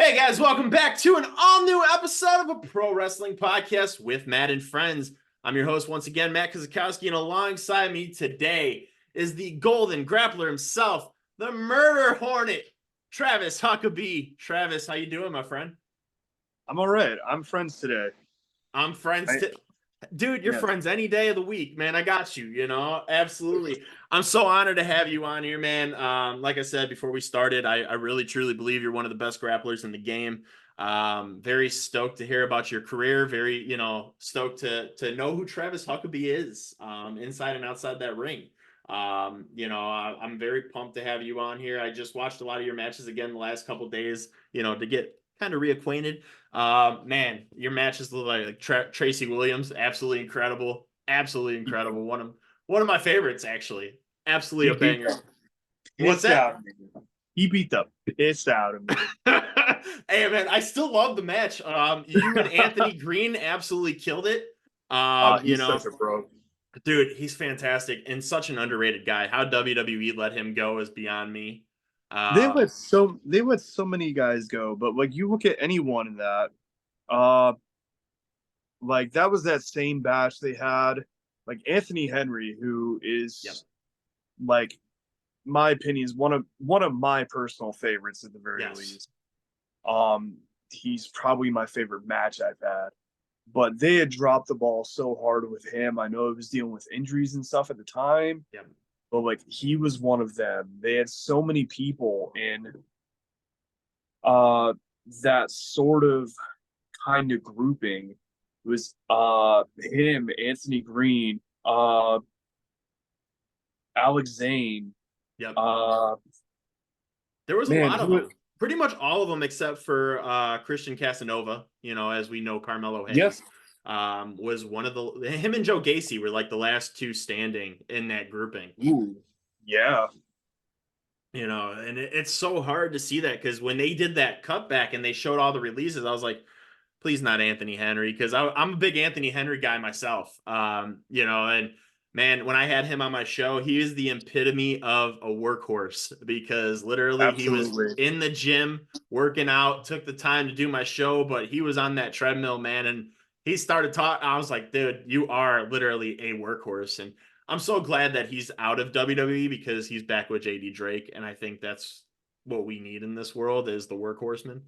Hey guys, welcome back to an all-new episode of a pro wrestling podcast with Matt and friends. I'm your host once again, Matt Kozakowski, and alongside me today is the golden grappler himself, the murder hornet, Travis Huckabee. Travis, how you doing, my friend? I'm all right. I'm friends today. I'm friends to dude, you're friends any day of the week, man. I got you, absolutely. I'm so honored to have you on here, man. Like I said before we started, I really truly believe you're one of the best grapplers in the game. Very stoked to hear about your career. Very, stoked to know who Travis Huckabee is, inside and outside that ring. I'm very pumped to have you on here. I just watched a lot of your matches again the last couple days, to get kind of reacquainted. Man, your matches look like Tracy Williams, absolutely incredible, absolutely incredible. One of my favorites, actually. Absolutely a banger. What's that? He beat the piss out of me. Hey man, I still love the match. You and Anthony Green absolutely killed it. He's such a pro. Dude, he's fantastic and such an underrated guy. How WWE let him go is beyond me. They let so many guys go, but like you look at anyone in that, like that was that same batch they had, like Anthony Henry, who is like my opinion is one of my personal favorites at the very least. He's probably my favorite match I've had. But they had dropped the ball so hard with him. I know he was dealing with injuries and stuff at the time. Yeah. But like he was one of them. They had so many people in that sort of kind of grouping. It was him, Anthony Green, Alex Zane. Yep. There was a lot of them. Pretty much all of them except for Christian Casanova, as we know Carmelo Hayes. Yes. Was one of him and Joe Gacy were like the last two standing in that grouping. Ooh, yeah. And it's so hard to see that because when they did that cutback and they showed all the releases, I was like, please not Anthony Henry, because I'm a big Anthony Henry guy myself. And man, when I had him on my show, he is the epitome of a workhorse because literally he was in the gym working out, took the time to do my show, but he was on that treadmill, man. And he started talking. I was like, dude, you are literally a workhorse. And I'm so glad that he's out of WWE because he's back with JD Drake. And I think that's what we need in this world is the workhorseman.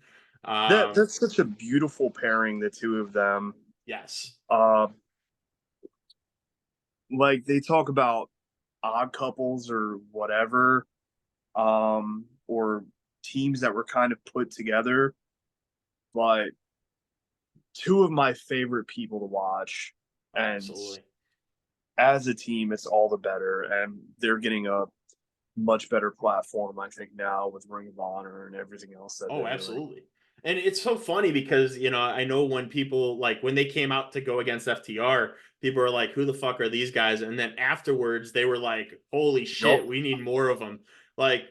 That's such a beautiful pairing, the two of them. Yes. Like they talk about odd couples or whatever, or teams that were kind of put together. But two of my favorite people to watch, and absolutely. As a team, it's all the better, and they're getting a much better platform, I think, now with Ring of Honor and everything else. Absolutely. Doing. And it's so funny because, I know when people when they came out to go against FTR, people were like, who the fuck are these guys? And then afterwards they were like, holy shit, we need more of them. Like,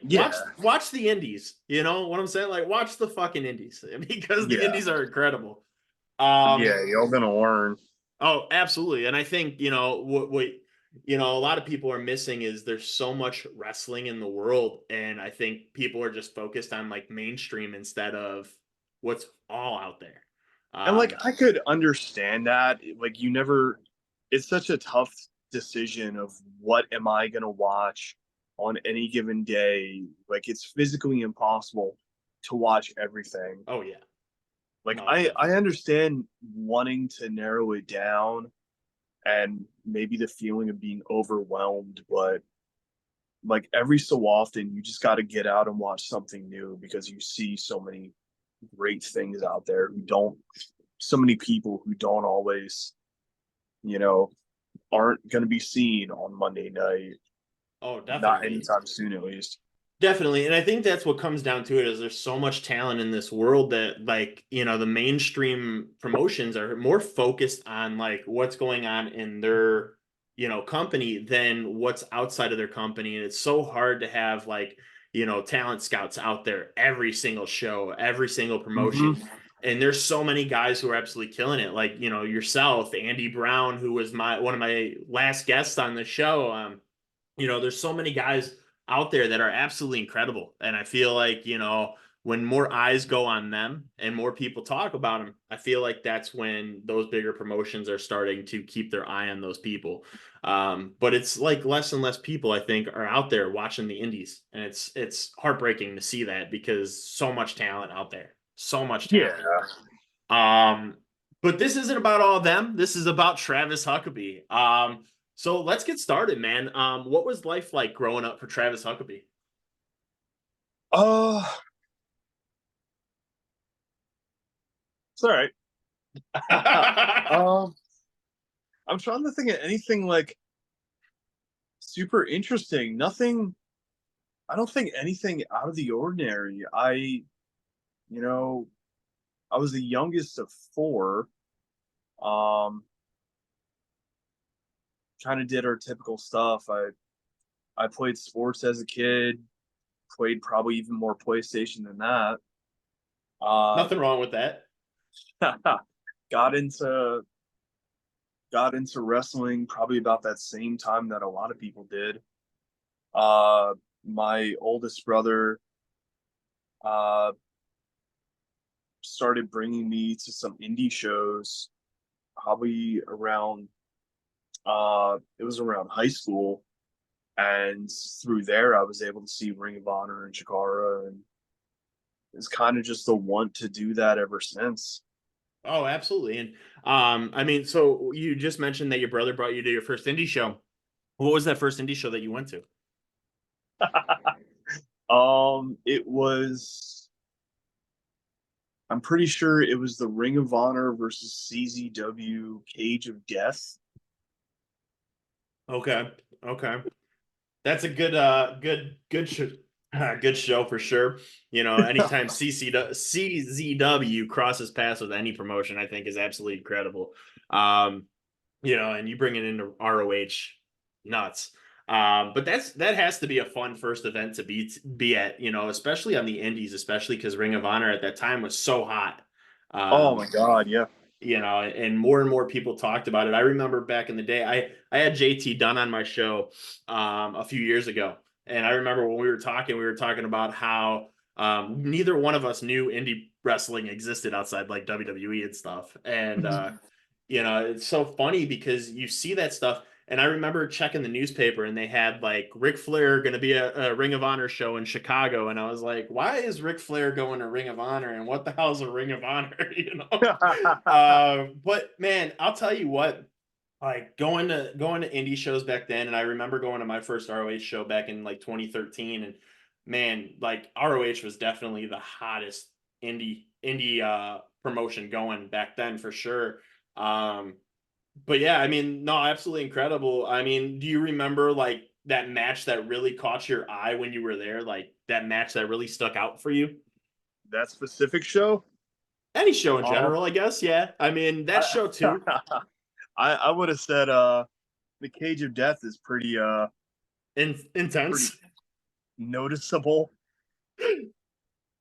watch the indies, you know what I'm saying? Like, watch the fucking indies because the indies are incredible. Y'all gonna learn. Oh, absolutely. And I think, what a lot of people are missing is there's so much wrestling in the world. And I think people are just focused on like mainstream instead of what's all out there. And like, I could understand that. Like, it's such a tough decision of what am I going to watch on any given day. Like, it's physically impossible to watch everything. Oh, yeah. Like, no, I understand wanting to narrow it down and maybe the feeling of being overwhelmed, but like every so often, you just got to get out and watch something new because you see so many great things out there so many people who don't always, aren't going to be seen on Monday night. Oh, definitely. Not anytime soon, at least. Definitely. And I think that's what comes down to it is there's so much talent in this world that the mainstream promotions are more focused on like what's going on in their, company than what's outside of their company. And it's so hard to have talent scouts out there every single show, every single promotion. Mm-hmm. And there's so many guys who are absolutely killing it. Like, yourself, Andy Brown, who was one of my last guests on the show. There's so many guys out there that are absolutely incredible. And I feel like, when more eyes go on them and more people talk about them, I feel like that's when those bigger promotions are starting to keep their eye on those people. But it's like less and less people, I think, are out there watching the indies, and it's heartbreaking to see that because so much talent out there, so much Yeah. talent. Um, but this isn't about all of them. This is about Travis Huckabee. So let's get started, man. What was life like growing up for Travis Huckabee? Uh, it's all right. um, I'm trying to think of anything like super interesting. Nothing. I don't think anything out of the ordinary. You know, I was the youngest of four. Um, kind of did our typical stuff. I played sports as a kid. Played probably even more PlayStation than that. Uh, Nothing wrong with that. got into got into wrestling probably about that same time that a lot of people did. My oldest brother uh, started bringing me to some indie shows probably around it was around high school, and through there I was able to see Ring of Honor and Chikara, and it's kind of just a want to do that ever since. Oh, absolutely. And I mean, so you just mentioned that your brother brought you to your first indie show. What was that first indie show that you went to? It was, I'm pretty sure it was the Ring of Honor versus CZW Cage of Death. Okay. Okay. That's a good show for sure. You know, anytime CZW crosses paths with any promotion, I think is absolutely incredible. Um, you know, and you bring it into ROH, nuts. But that has to be a fun first event to be at, you know, especially on the indies, especially because Ring of Honor at that time was so hot. Oh Um, my God, yeah. you know, and more people talked about it. I remember back in the day, I had JT Dunn on my show a few years ago, and I remember when we were talking about how neither one of us knew indie wrestling existed outside like WWE and stuff, and you know, it's so funny because you see that stuff. And I remember checking the newspaper and they had like Ric Flair going to be a Ring of Honor show in Chicago. And I was like, why is Ric Flair going to Ring of Honor? And what the hell's a Ring of Honor? You know? But man, I'll tell you what, like going to indie shows back then, and I remember going to my first ROH show back in like 2013, and man, like ROH was definitely the hottest indie promotion going back then for sure. Um, but yeah, I mean, no, absolutely incredible. I mean, do you remember like that match that really caught your eye when you were there? Like that match that really stuck out for you? That specific show. Any show in Um, general, I guess. Yeah. I mean, that I show too. I would have said the Cage of Death is pretty Intense. noticeable.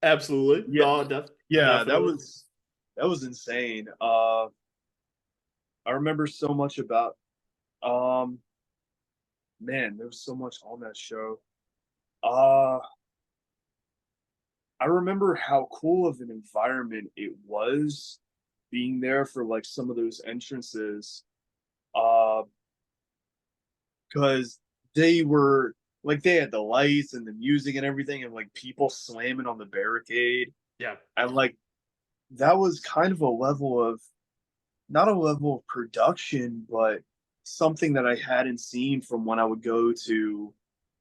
Absolutely. Yeah, No, yeah, definitely. that was insane. I remember so much about um man, there was so much on that show. Uh I remember how cool of an environment it was being there for like some of those entrances. Uh because they were like they had the lights and the music and everything and like people slamming on the barricade. Yeah. And like that was kind of a level of not a level of production, but something that I hadn't seen from when I would go to,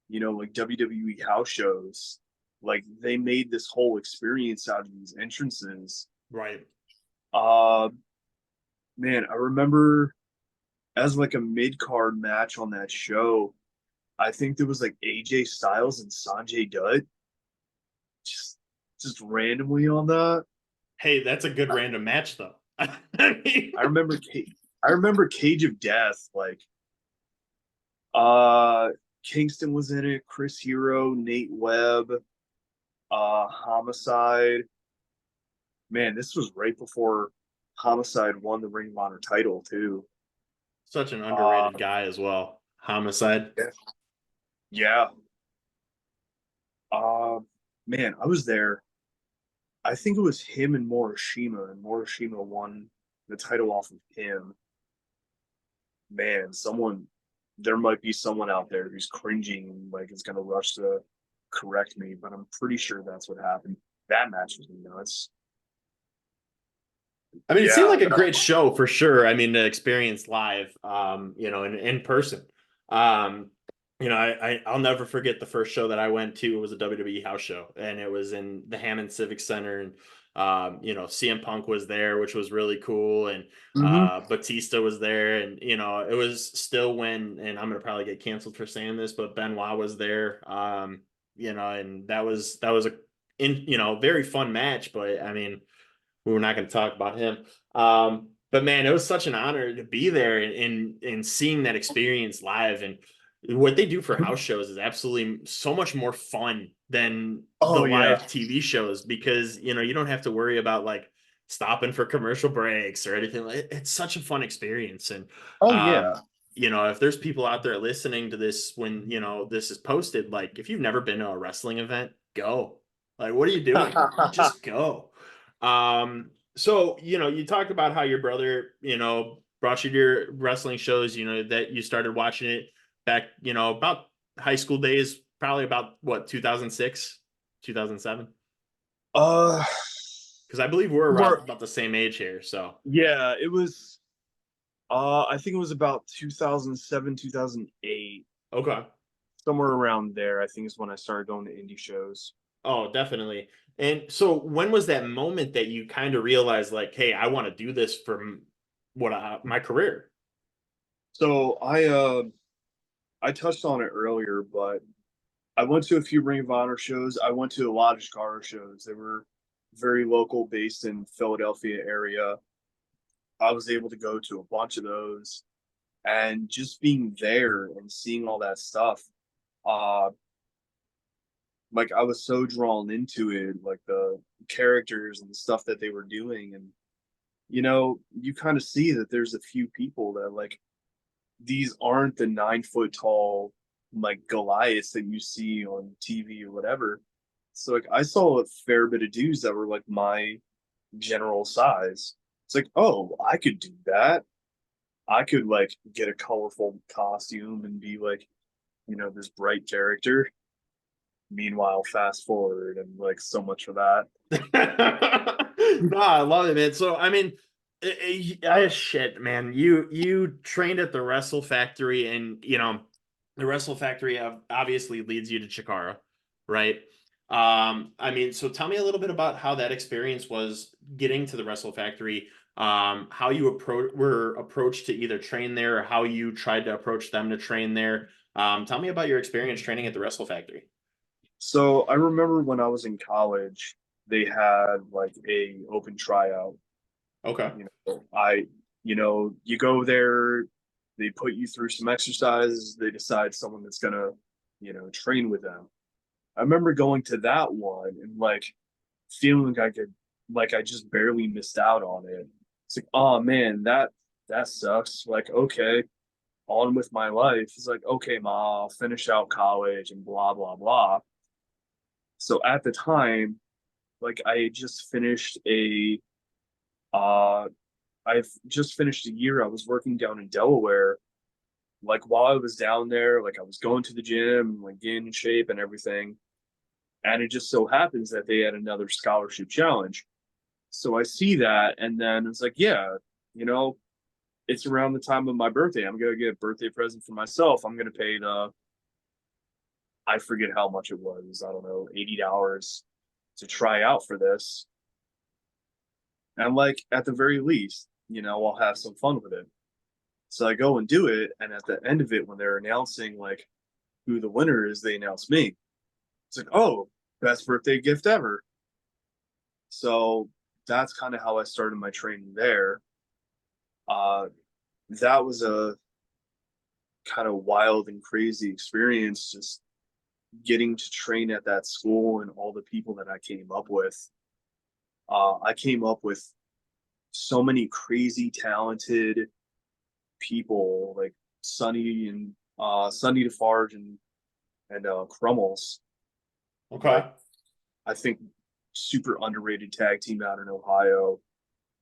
like WWE house shows. Like they made this whole experience out of these entrances. Right. Uh Man, I remember as like a mid card match on that show, I think there was like AJ Styles and Sanjay Dutt just just randomly on that. Hey, that's a good random match though. I mean, I remember I remember Cage of Death, like uh Kingston was in it, Chris Hero, Nate Webb, Homicide. Man, this was right before Homicide won the Ring of Honor title too. such an Uh underrated guy as well. Homicide. yeah. Uh man, I was there. I think it was him and Morishima, and Morishima won the title off of him. Man, there might be someone out there who's cringing and like is gonna rush to correct me, but I'm pretty sure that's what happened. That match was nuts. I mean, it seemed Yeah, like a great show for sure. I mean, to experience live, in person. Um, I'll never forget the first show that I went to. It was a WWE house show, and it was in the Hammond Civic Center, and CM Punk was there, which was really cool, and hmm. Batista was there, and it was still when, and I'm gonna probably get canceled for saying this, but Benoit was there, and that was very fun match, but I mean we're not going to talk about him. But man, it was such an honor to be there and seeing that experience live. And what they do for house shows is absolutely so much more fun than the Oh yeah. live TV shows, because you don't have to worry about like stopping for commercial breaks or anything. It's such a fun experience. And Oh um, yeah. if there's people out there listening to this when this is posted, like if you've never been to a wrestling event, go. Like, what are you doing? Just go. So, you talked about how your brother, brought you to your wrestling shows, that you started watching it back, about high school days, probably about what, 2006, 2007? Uh, Because I believe we're around more. about the same age here. So, Yeah, it was. I think it was about 2007, 2008, okay. somewhere around there. I think is when I started going to indie shows. Oh, definitely. And so when was that moment that you kind of realized like, hey, I want to do this for my career? So I touched on it earlier, but I went to a few Ring of Honor shows. I went to a lot of Chikara shows. They were very local, based in Philadelphia area. I was able to go to a bunch of those, and just being there and seeing all that stuff, uh, like I was so drawn into it, like the characters and the stuff that they were doing, and you kind of see that there's a few people that like these aren't the 9 foot tall like Goliaths that you see on TV or whatever. So like I saw a fair bit of dudes that were like my general size. It's like, oh, I could do that. I could like get a colorful costume and be like, this bright character. Meanwhile, fast forward and like so much for that. No, I love it, man. So I mean, shit, man. You trained at the Wrestle Factory, and the Wrestle Factory obviously leads you to Chikara, right? I mean, so tell me a little bit about how that experience was getting to the Wrestle Factory. How you were approached to either train there, or how you tried to approach them to train there. Tell me about your experience training at the Wrestle Factory. So I remember when I was in college, they had like a open tryout. Okay. You go there, they put you through some exercises, they decide someone that's gonna, train with them. I remember going to that one and like feeling like I just barely missed out on it. It's like, oh man, that sucks. Like, okay, on with my life. It's like, okay, ma, I'll finish out college and blah blah blah. So at the time, like I had just finished uh I've just finished a year. I was working down in Delaware. Like while I was down there, like I was going to the gym, like getting in shape and everything. And it just so happens that they had another scholarship challenge. So I see that, and then it's like, yeah, you know, it's around the time of my birthday. I'm gonna get a birthday present for myself. I'm gonna pay I forget how much it was. I don't know, $80 to try out for this. And like at the very least, I'll have some fun with it. So I go and do it, and at the end of it, when they're announcing like who the winner is, they announce me. It's like, oh, best birthday gift ever. So that's kind of how I started my training there. Uh, that was a kind of wild and crazy experience, just getting to train at that school and all the people that I came up with. I came up with so many crazy talented people like Sonny DeFarge and Crummels. Okay. Like I think super underrated tag team out in Ohio.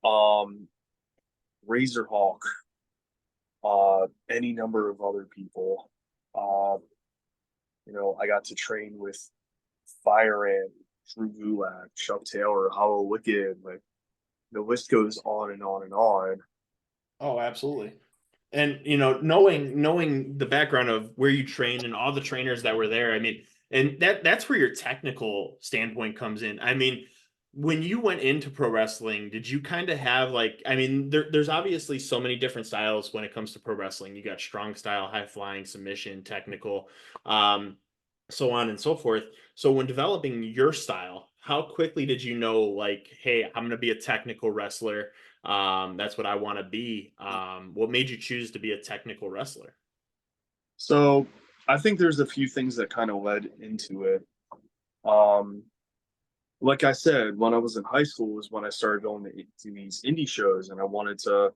Um, Razorhawk, any number of other people. Uh, I got to train with Fire Ant, Drew Gulak, Chuck Taylor, Hollow Wicked. Like the list goes on and on and on. Oh, absolutely. And knowing the background of where you trained and all the trainers that were there, I mean, and that's where your technical standpoint comes in. I mean, when you went into pro wrestling, did you kind of have like, I mean, there's obviously so many different styles when it comes to pro wrestling. You got strong style, high flying, submission, technical, um, so on and so forth. So when developing your style, how quickly did you know like, hey, I'm going to be a technical wrestler? That's what I want to be. What made you choose to be a technical wrestler? So I think there's a few things that kind of led into it. Um, like I said, when I was in high school was when I started going to these indie shows, and I wanted to,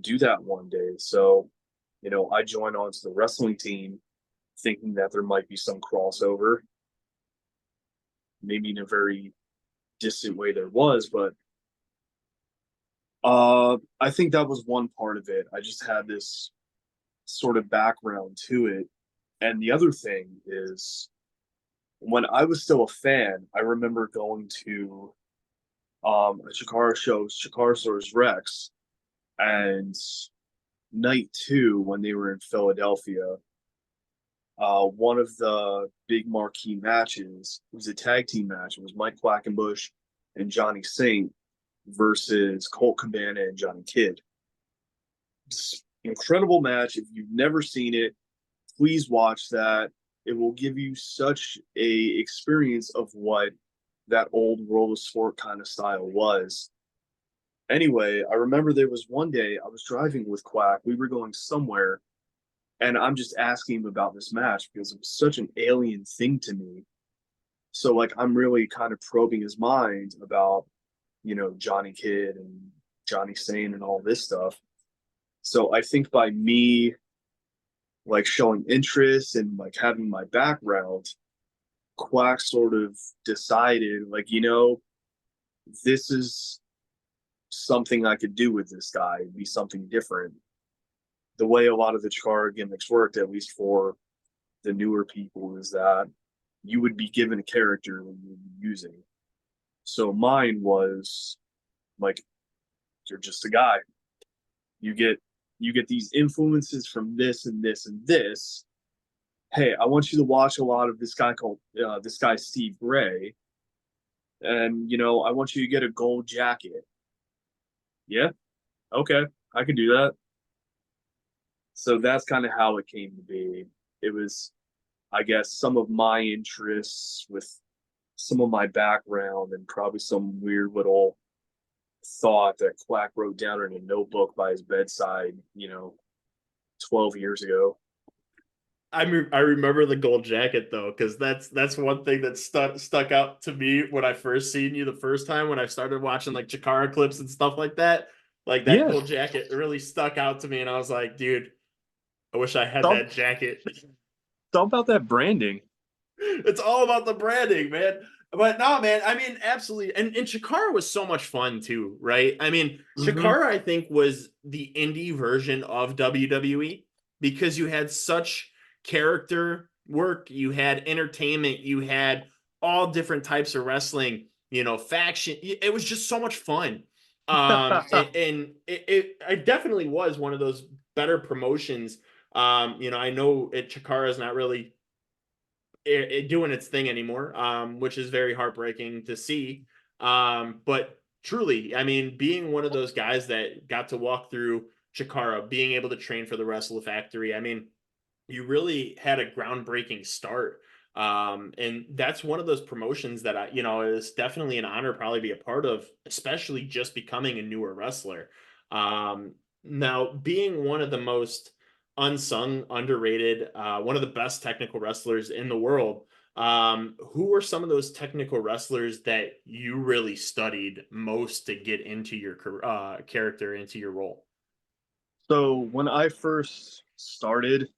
do that one day. So, I joined onto the wrestling team, thinking that there might be some crossover. Maybe in a very distant way there was, but I think that was one part of it. I just had this sort of background to it. And the other thing is when I was still a fan, I remember going to a Chikara show, Chikara Stores Rex, and night two when they were in Philadelphia. One of the big marquee matches was a tag team match. It was Mike Quackenbush and Johnny Saint versus Colt Cabana and Johnny Kidd. Incredible match. If you've never seen it, please watch that. It will give you such a experience of what that old World of Sport kind of style was. Anyway, I remember there was one day I was driving with Quack. We were going somewhere, and I'm just asking him about this match because it was such an alien thing to me. So, like, I'm really kind of probing his mind about, Johnny Kidd and Johnny Sane and all this stuff. So I think by me like showing interest and like having my background, Quack sort of decided like, this is something I could do with this guy. It'd be something different. The way a lot of the Chikara gimmicks worked, at least for the newer people, is that you would be given a character when you're using. So mine was like, you're just a guy. You get these influences from this and this and this. Hey, I want you to watch a lot of this guy Steve Gray, and I want you to get a gold jacket. Yeah, okay, I can do that. So that's kind of how it came to be. It was, I guess, some of my interests with some of my background and probably some weird little thought that Quack wrote down in a notebook by his bedside, 12 years ago. I remember the gold jacket though, because that's one thing that stuck out to me when I first seen you the first time when I started watching like Chikara clips and stuff like that. Like that Yeah, gold jacket really stuck out to me, and I was like, dude, I wish I had it's that jacket. all about that branding. It's all about the branding, man. But no, man, I mean, absolutely. And Chikara was so much fun too, right? I mean, Mm-hmm. Chikara, I think, was the indie version of WWE because you had such character work, you had entertainment, you had all different types of wrestling, faction. It was just so much fun. And it definitely was one of those better promotions. I know Chikara is not really doing its thing anymore, which is very heartbreaking to see. But truly, I mean, being one of those guys that got to walk through Chikara, being able to train for the Wrestle Factory, I mean, you really had a groundbreaking start. And that's one of those promotions that is definitely an honor, probably be a part of, especially just becoming a newer wrestler. Now, being one of the most unsung, underrated, one of the best technical wrestlers in the world. Who were some of those technical wrestlers that you really studied most to get into your character, into your role? So when I first started,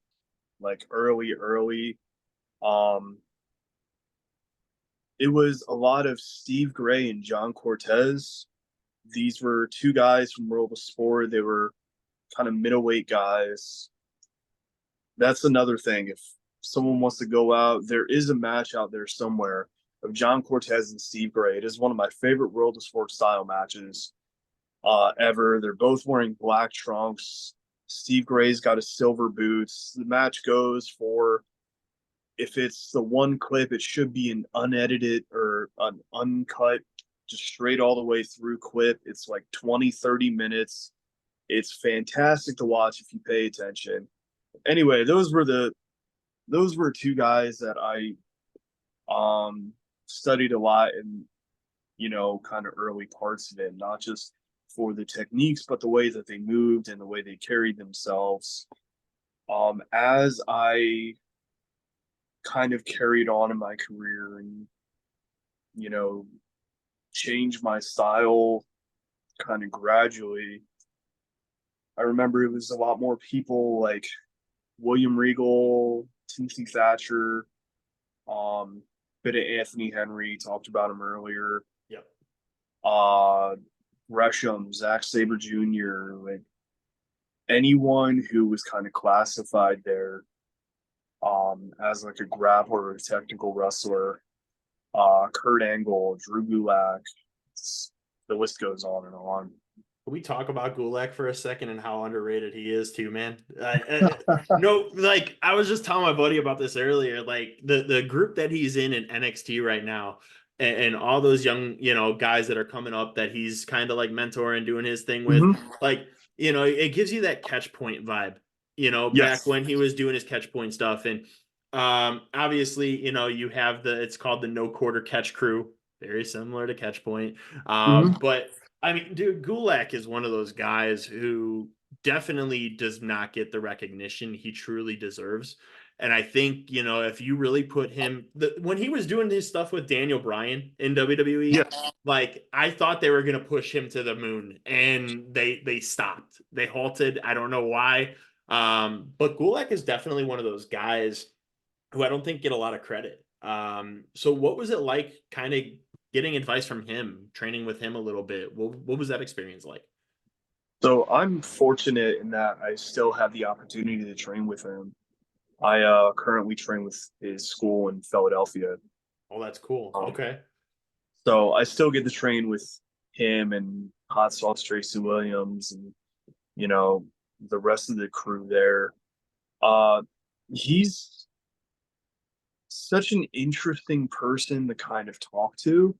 like early, um, it was a lot of Steve Gray and John Cortez. These were two guys from World of Sport. They were kind of middleweight guys. That's another thing. If someone wants to go out, there is a match out there somewhere of John Cortez and Steve Gray. It is one of my favorite World of Sport style matches ever. They're both wearing black trunks. Steve Gray's got his silver boots. The match goes for, if it's the one clip, it should be an unedited or an uncut, just straight all the way through clip. It's like 20, 30 minutes. It's fantastic to watch if you pay attention. Anyway, those were two guys that I studied a lot in, kind of early parts of it, not just for the techniques, but the way that they moved and the way they carried themselves. As I kind of carried on in my career and, changed my style kind of gradually, I remember it was a lot more people like William Regal, Timothy Thatcher, bit of Anthony Henry, talked about him earlier. Yep. Gresham, Zack Sabre Jr., like anyone who was kind of classified there as like a grappler or a technical wrestler. Kurt Angle, Drew Gulak, the list goes on and on. Can we talk about Gulak for a second and how underrated he is too, man? No, like I was just telling my buddy about this earlier. Like the group that he's in NXT right now, and all those young, guys that are coming up that he's kind of like mentoring, doing his thing with, like, it gives you that catch point vibe, back when he was doing his catch point stuff. And obviously, you have it's called the No Quarter Catch Crew, very similar to Catch Point. But I mean, dude, Gulak is one of those guys who definitely does not get the recognition he truly deserves. And I think, if you really put him, when he was doing his stuff with Daniel Bryan in WWE, like I thought they were going to push him to the moon, and they stopped. They halted. I don't know why. But Gulak is definitely one of those guys who I don't think get a lot of credit. So what was it like kind of getting advice from him, training with him a little bit? What was that experience like? So I'm fortunate in that I still have the opportunity to train with him. I currently train with his school in Philadelphia. Oh, that's cool. Okay. So I still get to train with him and Hot Sauce Tracy Williams and, the rest of the crew there. He's such an interesting person to kind of talk to.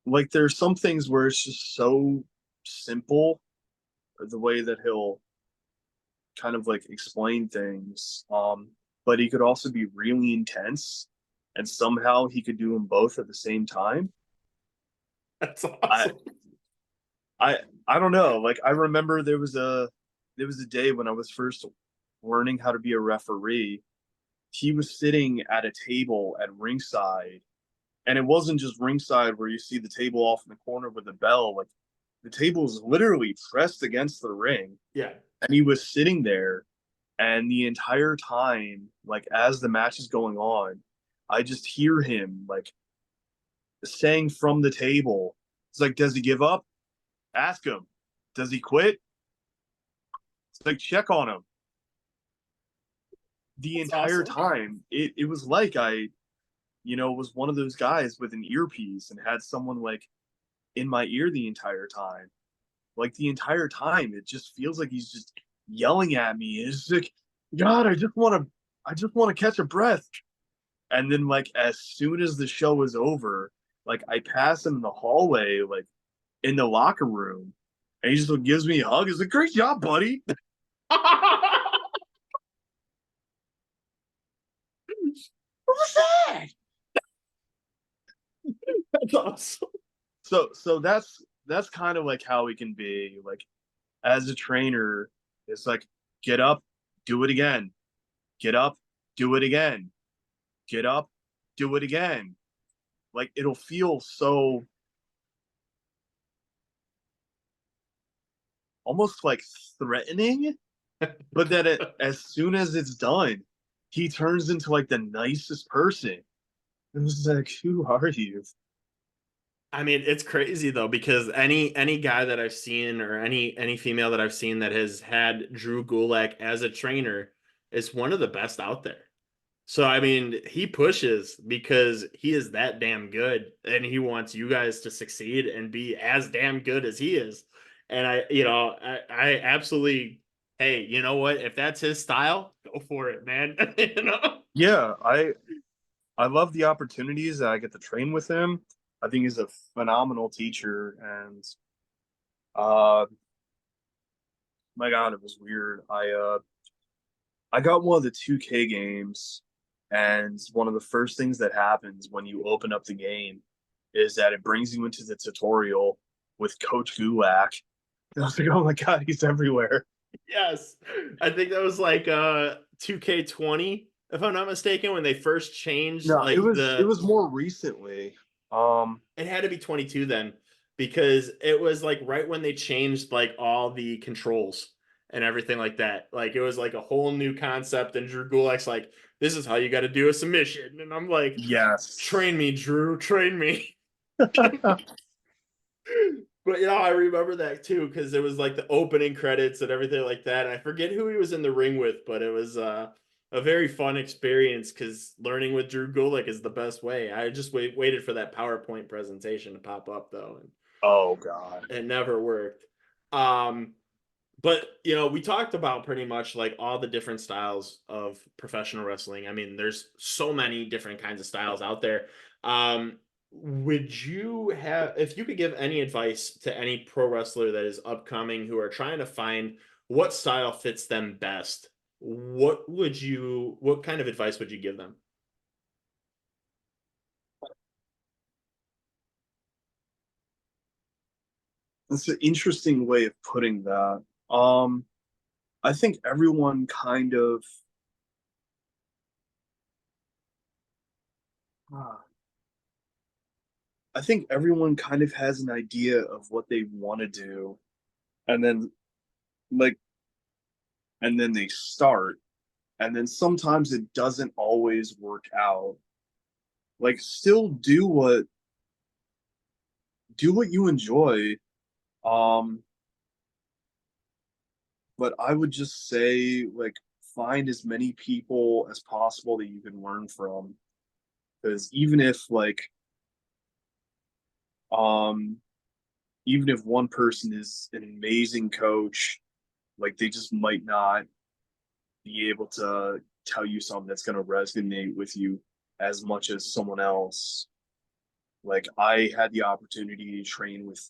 Like there's some things where it's just so simple, the way that he'll kind of like explain things. But he could also be really intense, and somehow he could do them both at the same time. That's awesome. I don't know. Like I remember there was a day when I was first learning how to be a referee. He was sitting at a table at ringside, and it wasn't just ringside where you see the table off in the corner with the bell. Like the table is literally pressed against the ring. Yeah. And he was sitting there, and the entire time, like as the match is going on, I just hear him like saying from the table, it's like, does he give up? Ask him. Does he quit? It's like, check on him. The That's entire awesome. time, it was like I, was one of those guys with an earpiece and had someone like in my ear the entire time. Like the entire time, it just feels like he's just yelling at me. It's like, God, I just want to catch a breath. And then like as soon as the show is over, like I pass him in the hallway, like in the locker room, and he just gives me a hug. He's like, "Great job, buddy." What was that? That's awesome. So that's kind of like how he can be. Like as a trainer, it's like, get up, do it again. Get up, do it again. Get up, do it again. Like it'll feel so almost like threatening, but then as soon as it's done, he turns into like the nicest person. It was like, who are you? I mean, it's crazy though, because any guy that I've seen, or any female that I've seen that has had Drew Gulak as a trainer, is one of the best out there. So I mean, he pushes because he is that damn good, and he wants you guys to succeed and be as damn good as he is. And I absolutely, hey, you know what? If that's his style, go for it, man. You know? Yeah, I love the opportunities that I get to train with him. I think he's a phenomenal teacher, and uh, my God, it was weird. I got one of the 2K games, and one of the first things that happens when you open up the game is that it brings you into the tutorial with Coach Gulak. And I was like, oh my God, he's everywhere. Yes. I think that was like 2K20, if I'm not mistaken, when they first changed No, like it the was more recently. Um, it had to be 22 then, because it was like right when they changed like all the controls and everything like that. Like it was like a whole new concept, and Drew Gulak's like, this is how you got to do a submission. And I'm like, yes. train me, Drew, train me. But I remember that too, because it was like the opening credits and everything like that. And I forget who he was in the ring with, but it was a very fun experience, because learning with Drew Gulak is the best way. I just waited for that PowerPoint presentation to pop up though, and Oh God. it never worked. Um, but we talked about pretty much like all the different styles of professional wrestling. I mean, there's so many different kinds of styles out there. Would you have, if you could give any advice to any pro wrestler that is upcoming who are trying to find what style fits them best, what kind of advice would you give them? That's an interesting way of putting that. Um, I think everyone kind of ah, I think everyone kind of has an idea of what they want to do, and then like and then they start, and then sometimes it doesn't always work out. Like still do what you enjoy. Um, but I would just say like find as many people as possible that you can learn from. Because um even if one person is an amazing coach, like they just might not be able to tell you something that's going to resonate with you as much as someone else. Like I had the opportunity to train with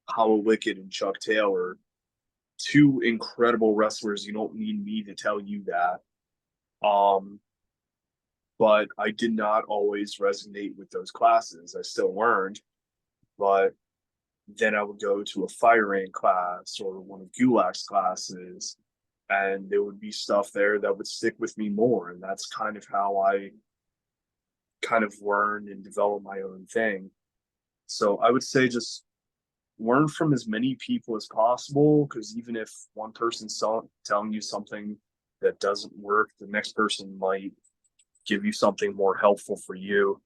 Hollow Wicked and Chuck Taylor, two incredible wrestlers. You don't need me to tell you that. Um, but I did not always resonate with those classes. I still learned, but then I would go to a firing class or one of Gulak's classes, and there would be stuff there that would stick with me more. And that's kind of how I kind of learned and developed my own thing. So I would say just learn from as many people as possible, because even if one person's telling you something that doesn't work, the next person might give you something more helpful for you.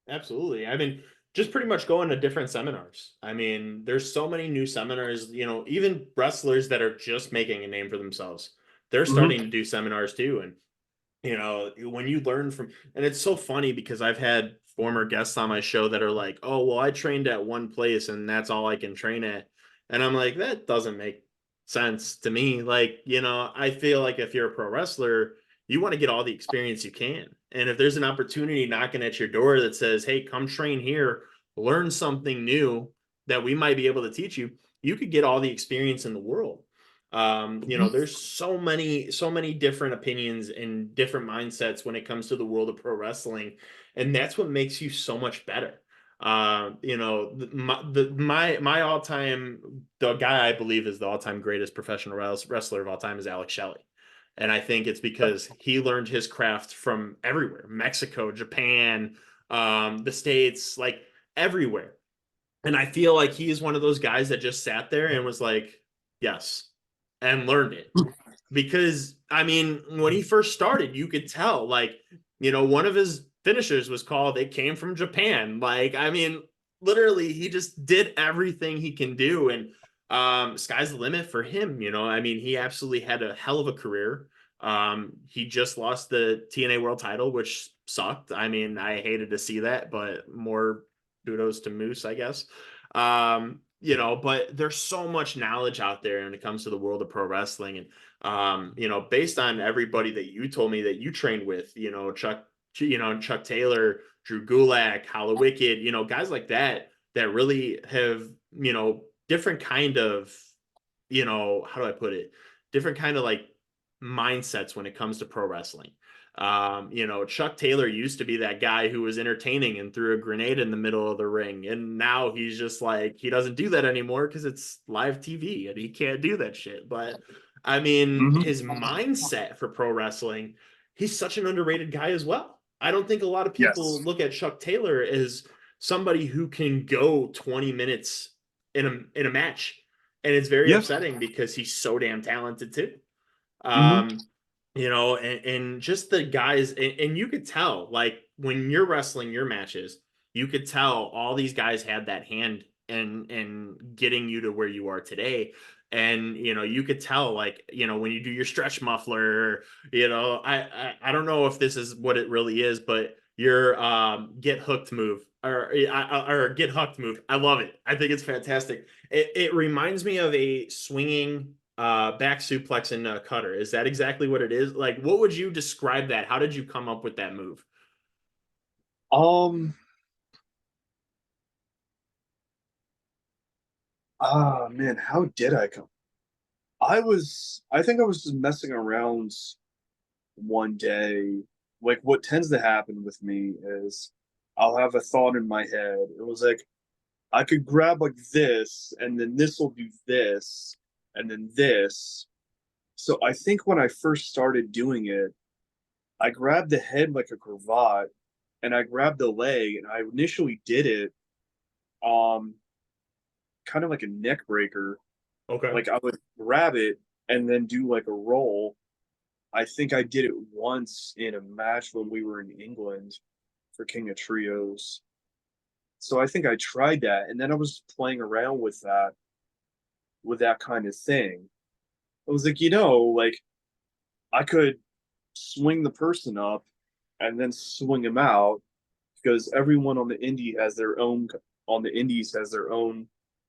Absolutely. I mean, just pretty much going to different seminars. I mean, there's so many new seminars, even wrestlers that are just making a name for themselves. They're Mm-hmm. starting to do seminars too. And, when you learn from, and it's so funny because I've had former guests on my show that are like, oh, well, I trained at one place and that's all I can train at. And I'm like, that doesn't make sense to me. Like, I feel like if you're a pro wrestler, you want to get all the experience you can. And if there's an opportunity knocking at your door that says, hey, come train here, learn something new that we might be able to teach you, you could get all the experience in the world. There's so many different opinions and different mindsets when it comes to the world of pro wrestling. And that's what makes you so much better. My all-time, the guy I believe is the all-time greatest professional wrestler of all time is Alex Shelley. And I think it's because he learned his craft from everywhere, Mexico, Japan, the States, like everywhere. And I feel like he is one of those guys that just sat there and was like, yes, and learned it. because I mean, when he first started, you could tell, like, one of his finishers was called "It Came from Japan." Like, I mean, literally, he just did everything he can do, and sky's the limit for him. I mean, he absolutely had a hell of a career. He just lost the TNA World Title, which sucked. I mean, I hated to see that, but more kudos to Moose, I guess. But there's so much knowledge out there when it comes to the world of pro wrestling, and based on everybody that you told me that you trained with, Chuck Taylor, Drew Gulak, Hollow Wicked, guys like that really have, different kind of, how do I put it? Different kind of like mindsets when it comes to pro wrestling. Chuck Taylor used to be that guy who was entertaining and threw a grenade in the middle of the ring. And now he's just like, he doesn't do that anymore because it's live TV and he can't do that shit. But I mean, his mindset for pro wrestling, he's such an underrated guy as well. I don't think a lot of people Yes. look at Chuck Taylor as somebody who can go 20 minutes in a match. And it's very Yes. upsetting because he's so damn talented too. Mm-hmm. Um, and just the guys, and you could tell, like, when you're wrestling your matches, you could tell all these guys had that hand and getting you to where you are today. And you could tell, like, when you do your stretch muffler, I don't know if this is what it really is, but your get hooked move or get hooked move. I love it. I think it's fantastic. It reminds me of a swinging back suplex and cutter. Is that exactly what it is? Like, what would you describe that? How did you come up with that move? Um. Ah, man, how did I come? I think I was just messing around one day. Like, what tends to happen with me is I'll have a thought in my head. It was like, I could grab like this, and then this will do this, and then this. So I think when I first started doing it, I grabbed the head like a cravat, and I grabbed the leg, and I initially did it um kind of like a neck breaker. Okay. Like I would grab it and then do like a roll. I think I did it once in a match when we were in England for King of Trios. So I think I tried that, and then I was playing around with that kind of thing. I was like, like I could swing the person up and then swing him out because everyone on the indies has their own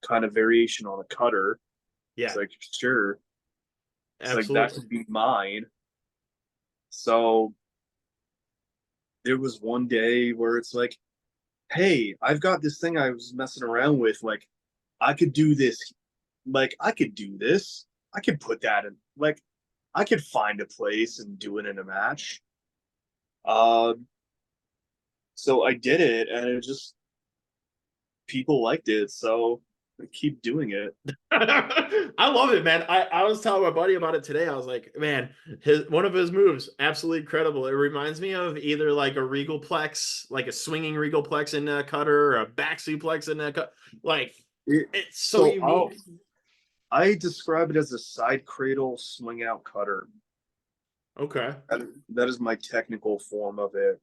kind of variation on a cutter. It's Yeah, like, sure. It's like that absolutely. could be mine. So there was one day where it's like, hey, I've got this thing I was messing around with. Like, I could do this. Like, I could do this. I could put that in. Like, I could find a place and do it in a match. Um, so I did it, and it just people liked it. So I keep doing it. I love it, man. I was telling my buddy about it today. I was like, man, one of his moves, absolutely incredible. It reminds me of either like a regal plex, like a swinging regal plex in a cutter, or a back suplex in a cut. Like, It it's so so unique. I describe it as a side cradle swing out cutter. Okay. That is my technical form of it.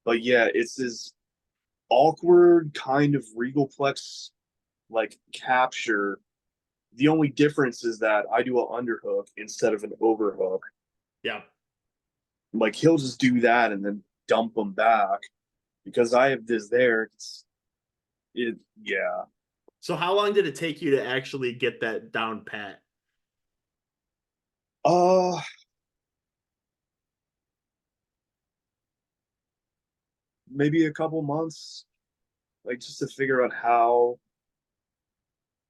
But yeah, it's this awkward kind of regalplex like capture. The only difference is that I do an underhook instead of an overhook. Yeah. Like he'll just do that and then dump them back because I have this there. Yeah. So how long did it take you to actually get that down pat? Uh Maybe a couple months, like just to figure out how,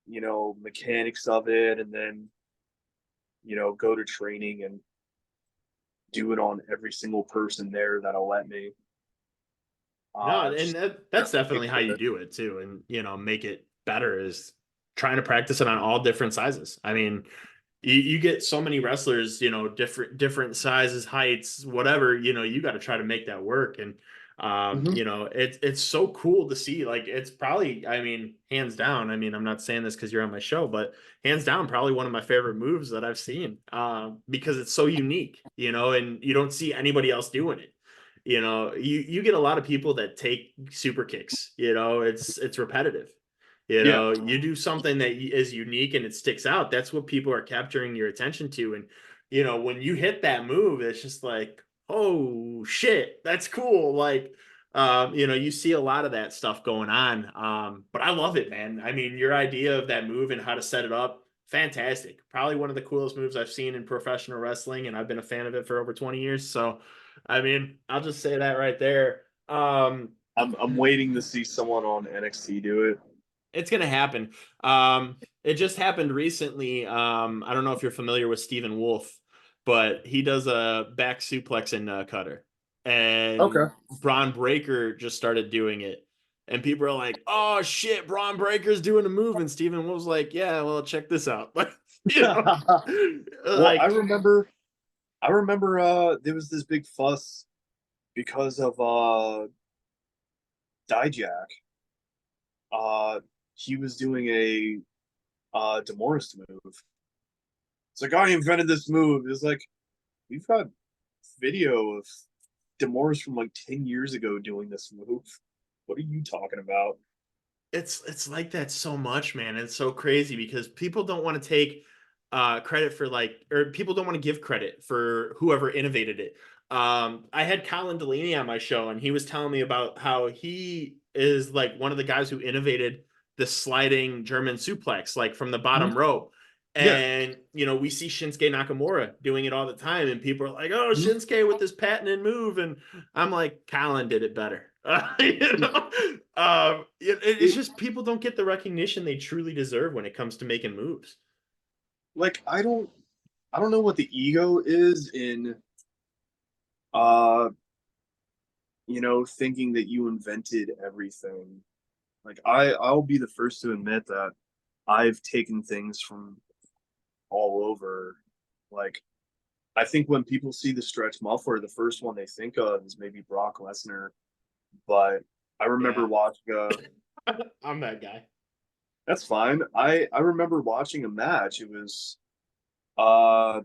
mechanics of it, and then, go to training and do it on every single person there that'll let me. No, and Just that's definitely how you good. do it too, and make it better is trying to practice it on all different sizes. I mean, you get so many wrestlers, different sizes, heights, whatever. You got to try to make that work. And Mhm. You know, it's so cool to see. Like, it's probably, I mean, hands down. I mean, I'm not saying this because you're on my show, but hands down, probably one of my favorite moves that I've seen. Because it's so unique, you know, and you don't see anybody else doing it. You know, you get a lot of people that take super kicks. You know, it's repetitive. You Yeah. know, you do something that is unique and it sticks out. That's what people are capturing your attention to. And you know, when you hit that move, it's just like, oh shit, that's cool. Like, you know, you see a lot of that stuff going on. But I love it, man. I mean, your idea of that move and how to set it up, fantastic. Probably one of the coolest moves I've seen in professional wrestling, and I've been a fan of it for over 20 years. So, I mean, I'll just say that right there. I'm waiting to see someone on NXT do it. It's gonna happen. It just happened recently. I don't know if you're familiar with Stephen Wolf, but he does a back suplex and cutter, and Okay. Braun Breaker just started doing it, and people are like, "Oh shit, Braun Breaker's doing a move," and Stephen Wolf's like, "Yeah, well, check this out." Like, you know, Well, I like remember there was this big fuss because of Dijak. Uh he was doing a Demorest move. It's like, I invented this move. It's like, we've got video of Demorest from like 10 years ago doing this move. What are you talking about? it's like that so much, man. It's so crazy because people don't want to take credit for like, or people don't want to give credit for whoever innovated it. I had Colin Delaney on my show, and he was telling me about how he is like one of the guys who innovated the sliding German suplex, like from the Mhm. bottom rope. Yeah. And you know, we see Shinsuke Nakamura doing it all the time, and people are like, "Oh, Mhm. Shinsuke with this patented move," and I'm like, "Colin did it better." You know, it's It, just people don't get the recognition they truly deserve when it comes to making moves. like, I don't know what the ego is in uh thinking that you invented everything. Like, I'll be the first to admit that I've taken things from all over. Like, I think when people see the stretch muffler, the first one they think of is maybe Brock Lesnar. But I remember Yeah, watching I'm that guy. that's fine. I remember watching a match. It was uh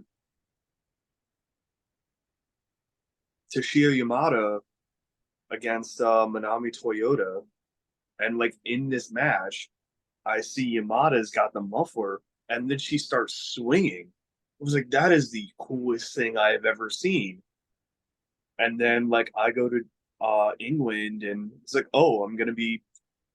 Toshio Yamada against Manami Toyota. And like in this match, I see Yamada's got the muffler, and then she starts swinging. I was like, that is the coolest thing I have ever seen. And then like I go to England, and it's like, oh, I'm gonna be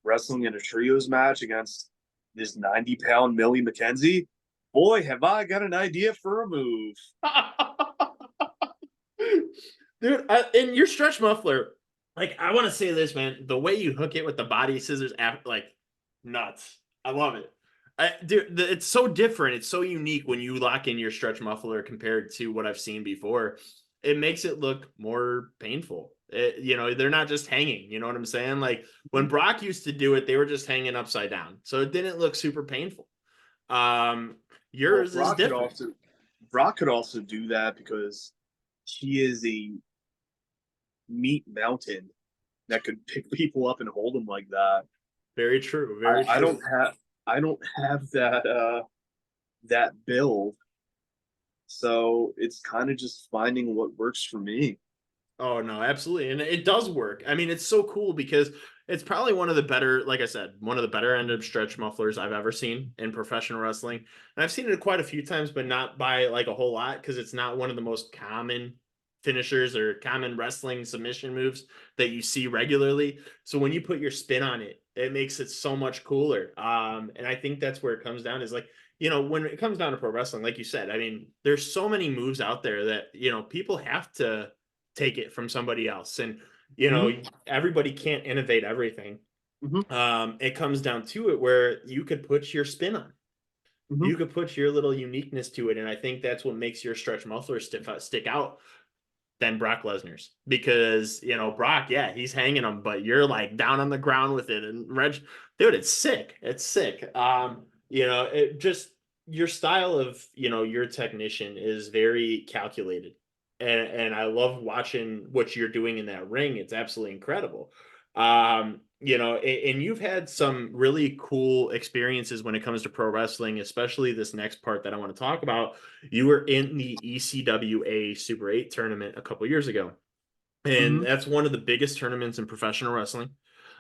wrestling in a trios match against this 90-pound Millie McKenzie. Boy, have I got an idea for a move. Dude, and your stretch muffler, like, I want to say this, man. The way you hook it with the body scissors, like, nuts. I love it. Dude, it's so different. It's so unique when you lock in your stretch muffler compared to what I've seen before. It makes it look more painful. You know, they're not just hanging. You know what I'm saying? Like when Brock used to do it, they were just hanging upside down, so it didn't look super painful. Um, Well, yours is different. Brock could also do that because he is a meat mountain that could pick people up and hold them like that. Very true. I, Very I don't true. have I don't have that build, so it's kind of just finding what works for me. Oh no, absolutely. And it does work. I mean, it's so cool because it's probably one of the better, like I said, one of the better end of stretch mufflers I've ever seen in professional wrestling. And I've seen it quite a few times, but not by like a whole lot because it's not one of the most common finishers or common wrestling submission moves that you see regularly. So when you put your spin on it, it makes it so much cooler. And I think that's where it comes down is like, you know, when it comes down to pro wrestling, like you said, I mean, there's so many moves out there that, you know, people have to take it from somebody else. And, you know, Mm-hmm. everybody can't innovate everything. Mm-hmm. It comes down to it where you could put your spin on. Mm-hmm. You could put your little uniqueness to it. And I think that's what makes your stretch muffler stick out than Brock Lesnar's. Because, you know, Brock, yeah, he's hanging them, but you're like down on the ground with it. And dude, it's sick. It's sick. You know, it just your style of, you know, your technician is very calculated. and I love watching what you're doing in that ring. It's absolutely incredible. You know, and you've had some really cool experiences when it comes to pro wrestling, especially this next part that I want to talk about. You were in the ECWA Super 8 tournament a couple years ago. And Hmm. that's one of the biggest tournaments in professional wrestling,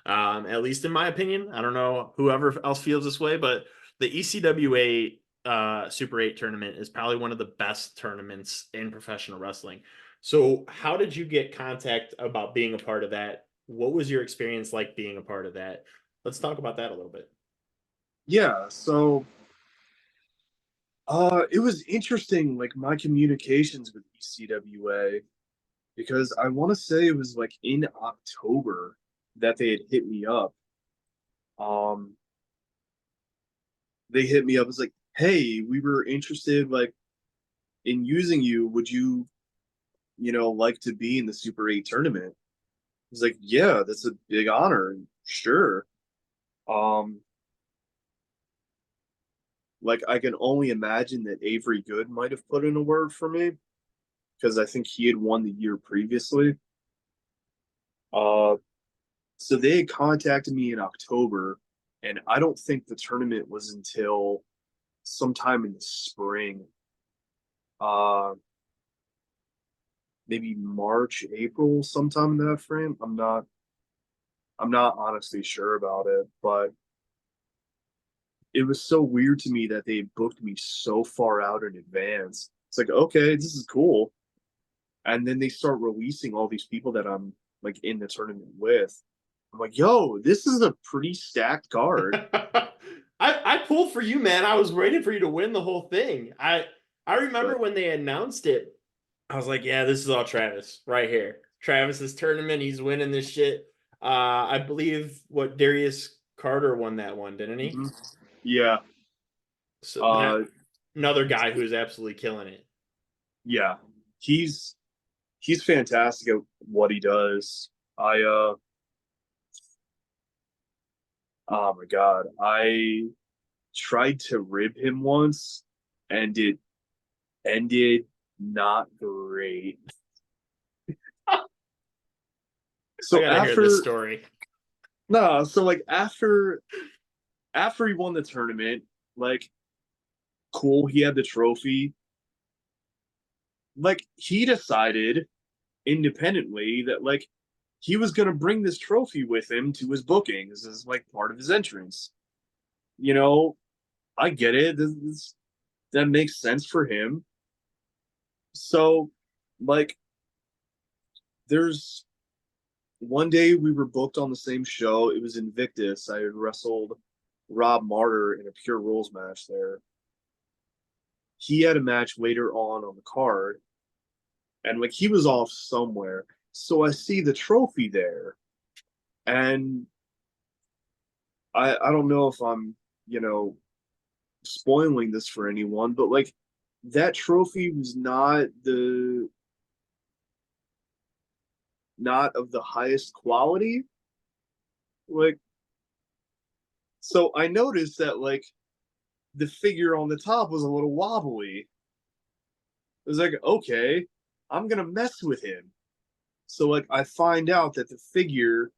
at least in my opinion. I don't know whoever else feels this way, but the ECWA Super 8 tournament is probably one of the best tournaments in professional wrestling. So, how did you get contact about being a part of that? What was your experience like being a part of that? Let's talk about that a little bit. Yeah, so it was interesting, like my communications with ECWA, because I want to say it was like in October that they had hit me up. Um, they hit me up. It's like, hey, we were interested like in using you. Would you, like to be in the Super 8 tournament? I was like, yeah, that's a big honor. Sure. Um, like I can only imagine that Avery Good might have put in a word for me because I think he had won the year previously. Uh, so they had contacted me in October, and I don't think the tournament was until sometime in the spring. Uh, Maybe March, April, sometime in that frame. I'm not honestly sure about it, but it was so weird to me that they booked me so far out in advance. It's like, okay, this is cool. And then they start releasing all these people that I'm like in the tournament with. I'm like, yo, this is a pretty stacked card. I pulled for you, man. I was waiting for you to win the whole thing. I remember But when they announced it. I was like, yeah, this is all Travis right here. Travis's tournament. He's winning this shit. I believe what Darius Carter won that one, didn't he? mhm. Yeah. So that Uh another guy who's absolutely killing it. yeah. He's he's fantastic at what he does. Oh my God. I tried to rib him once and it ended not great. I So gotta hear this after story. no, so like after he won the tournament, like cool, he had the trophy. Like he decided independently that like he was gonna bring this trophy with him to his bookings as like part of his entrance. You know, I get it. That makes sense for him. So, like, there's one day we were booked on the same show. It was Invictus. I had wrestled Rob Martyr in a Pure Rules match there. He had a match later on the card, and like he was off somewhere. So I see the trophy there, and I don't know if I'm, you know, spoiling this for anyone, but like that trophy was not of the highest quality. Like, so I noticed that like the figure on the top was a little wobbly. It was like, okay, I'm gonna mess with him. So like I find out that the figure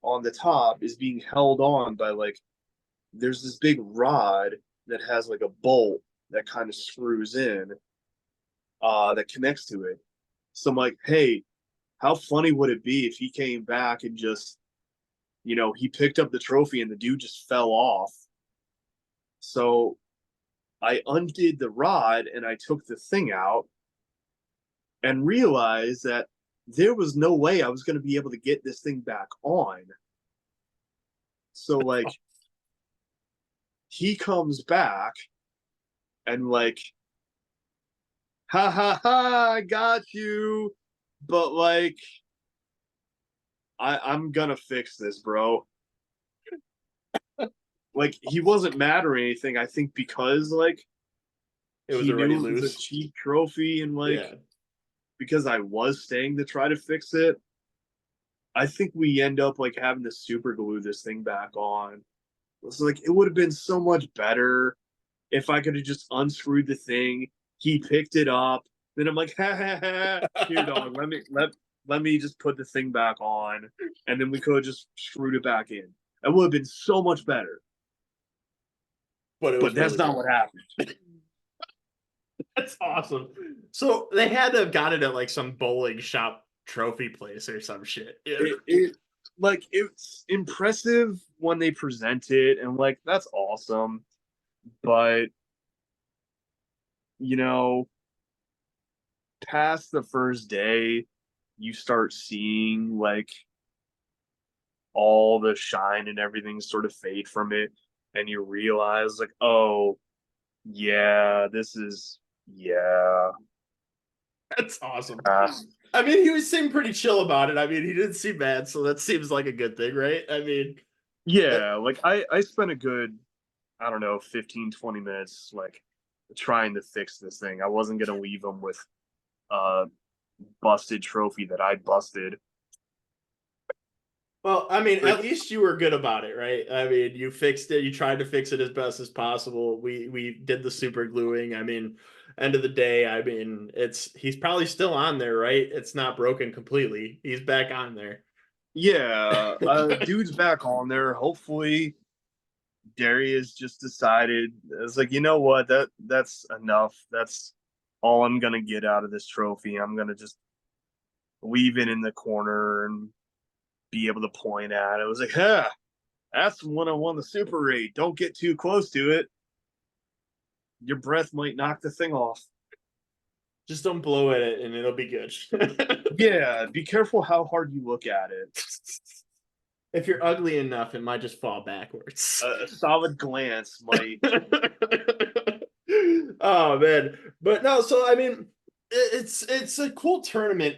on the top is being held on by like there's this big rod that has like a bolt that kind of screws in that connects to it. So I'm like, hey, how funny would it be if he came back and just, he picked up the trophy and the dude just fell off. So I undid the rod and I took the thing out and realized that there was no way I was going to be able to get this thing back on. So like he comes back and like, ha ha ha, I got you. But like, I'm gonna fix this, bro. Like he wasn't mad or anything. I think because like It was he already knew it was a loose. cheap trophy and like Yeah. because I was staying to try to fix it, I think we end up like having to super glue this thing back on. It's like it would have been so much better if I could have just unscrewed the thing. He picked it up. Then I'm like, ha ha ha, here, dog. Let me just put the thing back on, and then we could have just screwed it back in. That would have been so much better. But it But was that's really not good. what happened. That's awesome. So they had to have got it at like some bowling shop trophy place or some shit. It like it's impressive when they present it, and like that's awesome. But you know, past the first day, you start seeing like all the shine and everything sort of fade from it, and you realize like, oh yeah, this is yeah. That's awesome. Uh, I mean, he was seeming pretty chill about it. I mean, he didn't seem bad, so that seems like a good thing, right? I mean, yeah, like I spent a good, I don't know, 15-20 minutes like trying to fix this thing. I wasn't gonna leave them with a busted trophy that I busted. well, I mean, Like, at least you were good about it, right? I mean, you fixed it. You tried to fix it as best as possible. We did the super gluing. I mean, end of the day, I mean, he's probably still on there, right? It's not broken completely. He's back on there. yeah, dude's back on there. Hopefully Darius just decided it's like, you know what, that's enough. That's all I'm gonna get out of this trophy. I'm gonna just leave it in the corner and be able to point at it. I was like, huh, that's when I won the Super 8. Don't get too close to it. Your breath might knock the thing off. Just don't blow at it, and it'll be good. Yeah, be careful how hard you look at it. If you're ugly enough, it might just fall backwards. A solid glance might. Oh man, but no. So I mean, it's a cool tournament.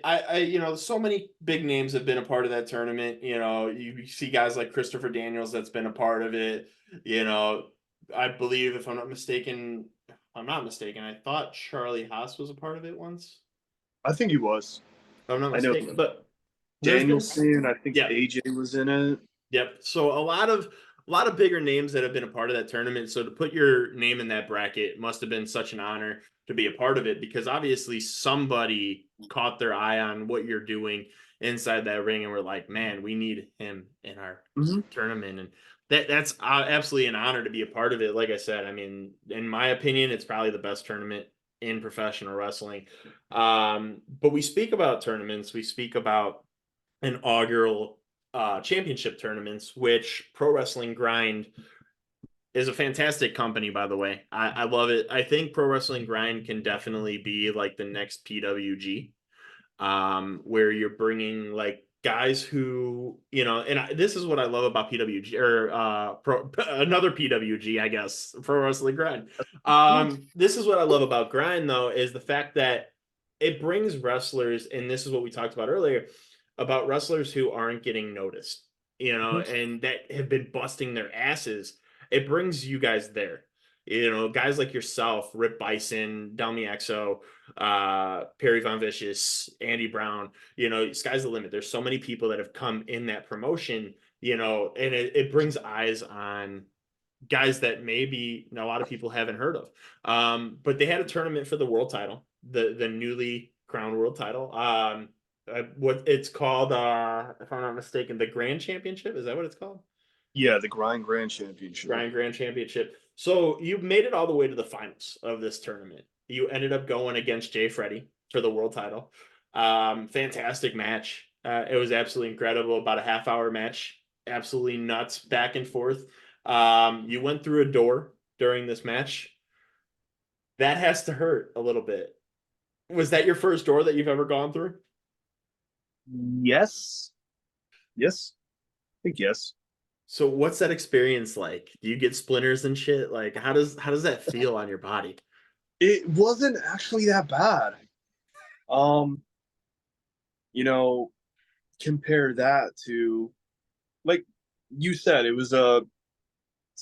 So many big names have been a part of that tournament. You see guys like Christopher Daniels that's been a part of it. You know, I believe if I'm not mistaken. I thought Charlie Haas was a part of it once. I think he was. If I'm not I know mistaken, but there's been Danielson. I think yeah. AJ was in it. Yep. So a lot of bigger names that have been a part of that tournament. So to put your name in that bracket must have been such an honor to be a part of it because obviously somebody caught their eye on what you're doing inside that ring and we're like, man, we need him in our Mm-hmm. tournament. And that's absolutely an honor to be a part of it. Like I said, I mean, in my opinion, it's probably the best tournament in professional wrestling. But we speak about tournaments. We speak about inaugural championship tournaments, which Pro Wrestling Grind is a fantastic company, by the way. I love it. I think Pro Wrestling Grind can definitely be like the next PWG, where you're bringing like guys who, this is what I love about PWG or another PWG, I guess, Pro Wrestling Grind. This is what I love about Grind, though, is the fact that it brings wrestlers, and this is what we talked about earlier about wrestlers who aren't getting noticed, and that have been busting their asses. It brings you guys there. Guys like yourself, Rip Bison, Delmi Exo, Perry Von Vicious, Andy Brown, sky's the limit. There's so many people that have come in that promotion, and it brings eyes on guys that maybe a lot of people haven't heard of. But they had a tournament for the world title, the newly crowned world title. What it's called, if I'm not mistaken, the Grand Championship. Is that what it's called? Yeah, the Grind Grand Championship. Grand Championship. So you made it all the way to the finals of this tournament. You ended up going against Jay Freddy for the world title. Fantastic match. It was absolutely incredible. About a half-hour match. Absolutely nuts, back and forth. You went through a door during this match. That has to hurt a little bit. Was that your first door that you've ever gone through? Yes. Yes. I think yes. So what's that experience like? Do you get splinters and shit? Like how does that feel on your body? It wasn't actually that bad. Um, you know, compare that to like you said, it's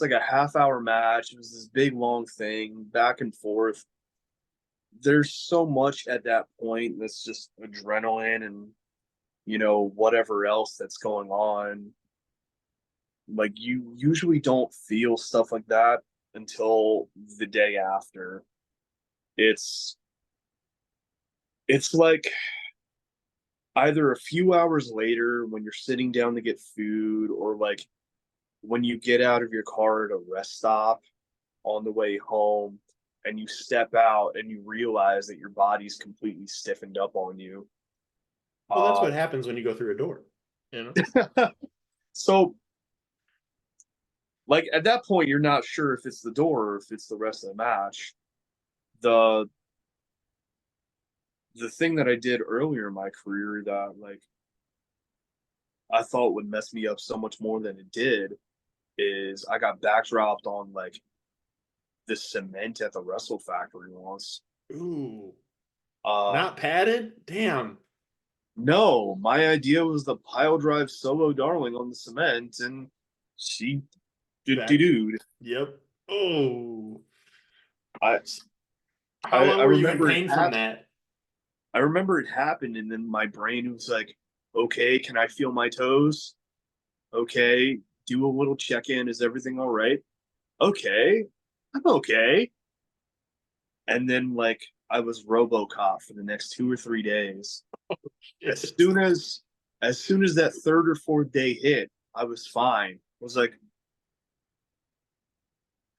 like a half-hour match. It was this big long thing, back and forth. There's so much at that point that's just adrenaline and whatever else that's going on. Like you usually don't feel stuff like that until the day after. It's It's like either a few hours later when you're sitting down to get food, or like when you get out of your car at a rest stop on the way home and you step out and you realize that your body's completely stiffened up on you. Well, that's Uh, what happens when you go through a door, you know? so, like at that point, you're not sure if it's the door or if it's the rest of the match. The the thing that I did earlier in my career that like I thought would mess me up so much more than it did is I got backdropped on like the cement at the Wrestle Factory once. Ooh, Uh, not padded? Damn. no, my idea was the pile drive solo darling on the cement, and she did Back. dude. Yep. Oh. I, How long I were you in remember it pain from happened. that? I remember it happened, and then my brain was like, "Okay, can I feel my toes? Okay, do a little check in. Is everything all right? Okay, I'm okay." And then like I was RoboCop for the next 2 or 3 days. As soon as as soon as that third or fourth day hit, I was fine. I was like,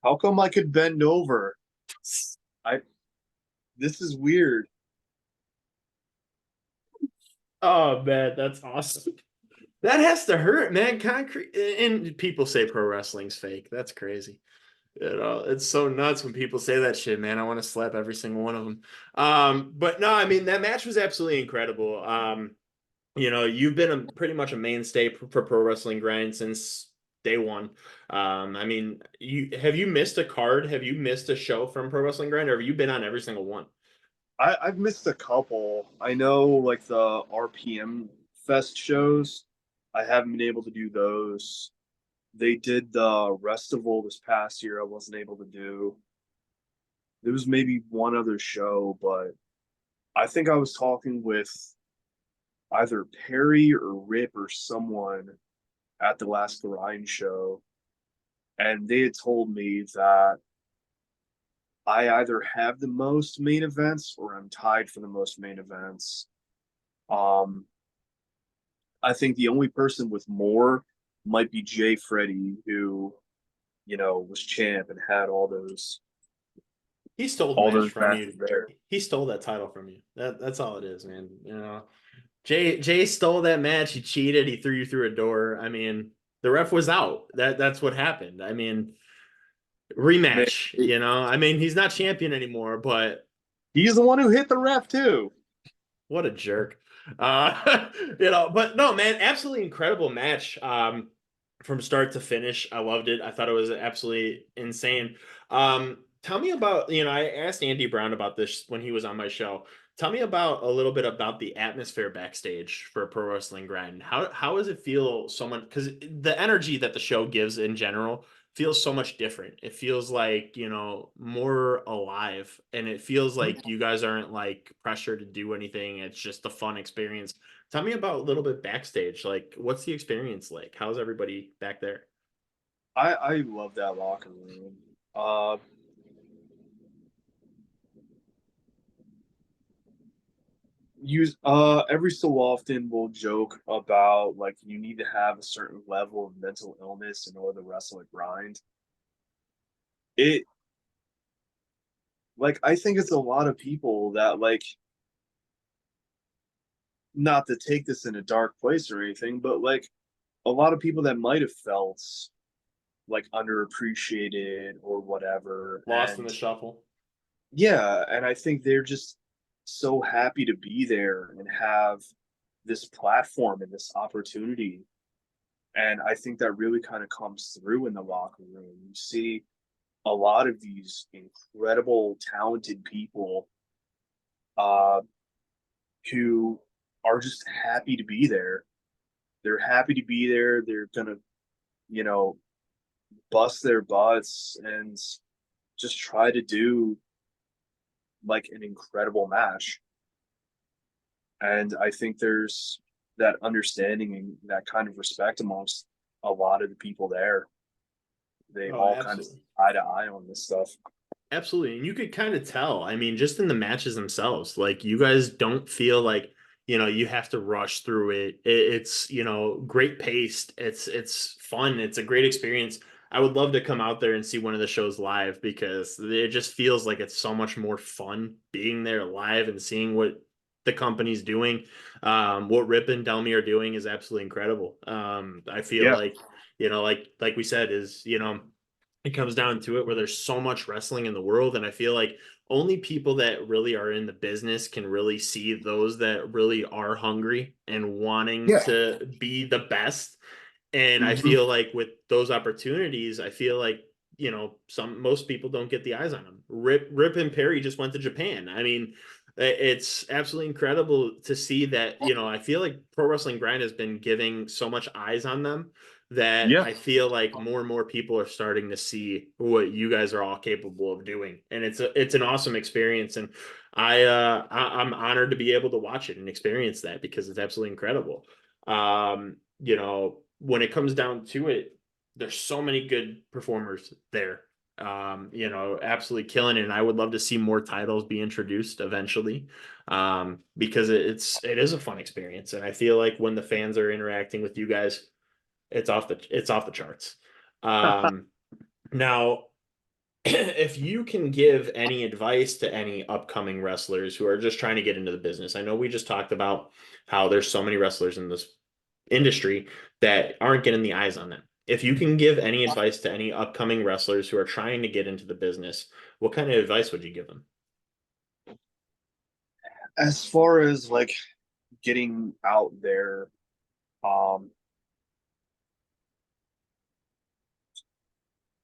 how come I could bend over? I This is weird. Oh man, that's awesome. That has to hurt, man. Concrete, and people say pro wrestling's fake. That's crazy. You know, it's so nuts when people say that shit, man. I want to slap every single one of them. But no, I mean that match was absolutely incredible. You know, you've been pretty much a mainstay for Pro Wrestling Grind since day one. I mean, you missed a card? Have you missed a show from Pro Wrestling Grind, or have you been on every single one? I've missed a couple. I know like the RPM Fest shows. I haven't been able to do those. They did the Restival this past year. I wasn't able to do. There was maybe one other show, but I think I was talking with either Perry or Rip or someone at the last Grind show, and they had told me that I either have the most main events or I'm tied for the most main events. Um, I think the only person with more might be Jay Freddy, who, was champ and had He stole the all match those from matches you. there. He stole that title from you. That's all it is, man. You know, Jay stole that match. He cheated. He threw you through a door. I mean, the ref was out. That's what happened. I mean, Man, rematch. You know, I mean, he's not champion anymore, but he's the one who hit the ref too. what a jerk. You know, but no, man, absolutely incredible match. From start to finish, I loved it. I thought it was absolutely insane. Tell me about, I asked Andy Brown about this when he was on my show. Tell me about a little bit about the atmosphere backstage for Pro Wrestling Grind. How does it feel because the energy that the show gives in general feels so much different. It feels like, more alive, and it feels like you guys aren't like pressured to do anything. It's just a fun experience. Tell me about a little bit backstage. Like, what's the experience like? How's everybody back there? I love that locker room. Use Every so often we'll joke about like you need to have a certain level of mental illness in order to wrestle a grind. It Like I think it's a lot of people that like, not to take this in a dark place or anything, but like a lot of people that might have felt like underappreciated or whatever. Lost in And the shuffle. yeah, and I think they're just so happy to be there and have this platform and this opportunity. And I think that really kind of comes through in the locker room. You see a lot of these incredible, talented people uh, who are just happy to be there. They're happy to be there. They're gonna, you know, bust their butts and just try to do like an incredible match. And I think there's that understanding and that kind of respect amongst a lot of the people there. They Oh, all kind of absolutely. eye to eye on this stuff. Absolutely. And you could kind of tell, I mean, just in the matches themselves, like you guys don't feel like, you have to rush through it. It's, great paced. It's fun. It's a great experience. I would love to come out there and see one of the shows live because it just feels like it's so much more fun being there live and seeing what the company's doing. What Rip and Delmy are doing is absolutely incredible. I feel Yeah. like, like we said, is, it comes down to it where there's so much wrestling in the world, and I feel like only people that really are in the business can really see those that really are hungry and wanting Yeah. to be the best. And I Hmm. feel like with those opportunities, I feel like, most people don't get the eyes on them. Rip and Perry just went to Japan. I mean, it's absolutely incredible to see that. I feel like Pro Wrestling Grind has been giving so much eyes on them that Yeah. I feel like more and more people are starting to see what you guys are all capable of doing, and it's an awesome experience. And I'm honored to be able to watch it and experience that because it's absolutely incredible. When it comes down to it, there's so many good performers there. Absolutely killing it. And I would love to see more titles be introduced eventually. Because it is a fun experience. And I feel like when the fans are interacting with you guys, it's off the charts. Um, Now, if you can give any advice to any upcoming wrestlers who are just trying to get into the business, I know we just talked about how there's so many wrestlers in this industry that aren't getting the eyes on them. If you can give any advice to any upcoming wrestlers who are trying to get into the business, what kind of advice would you give them? As far as like getting out there, um,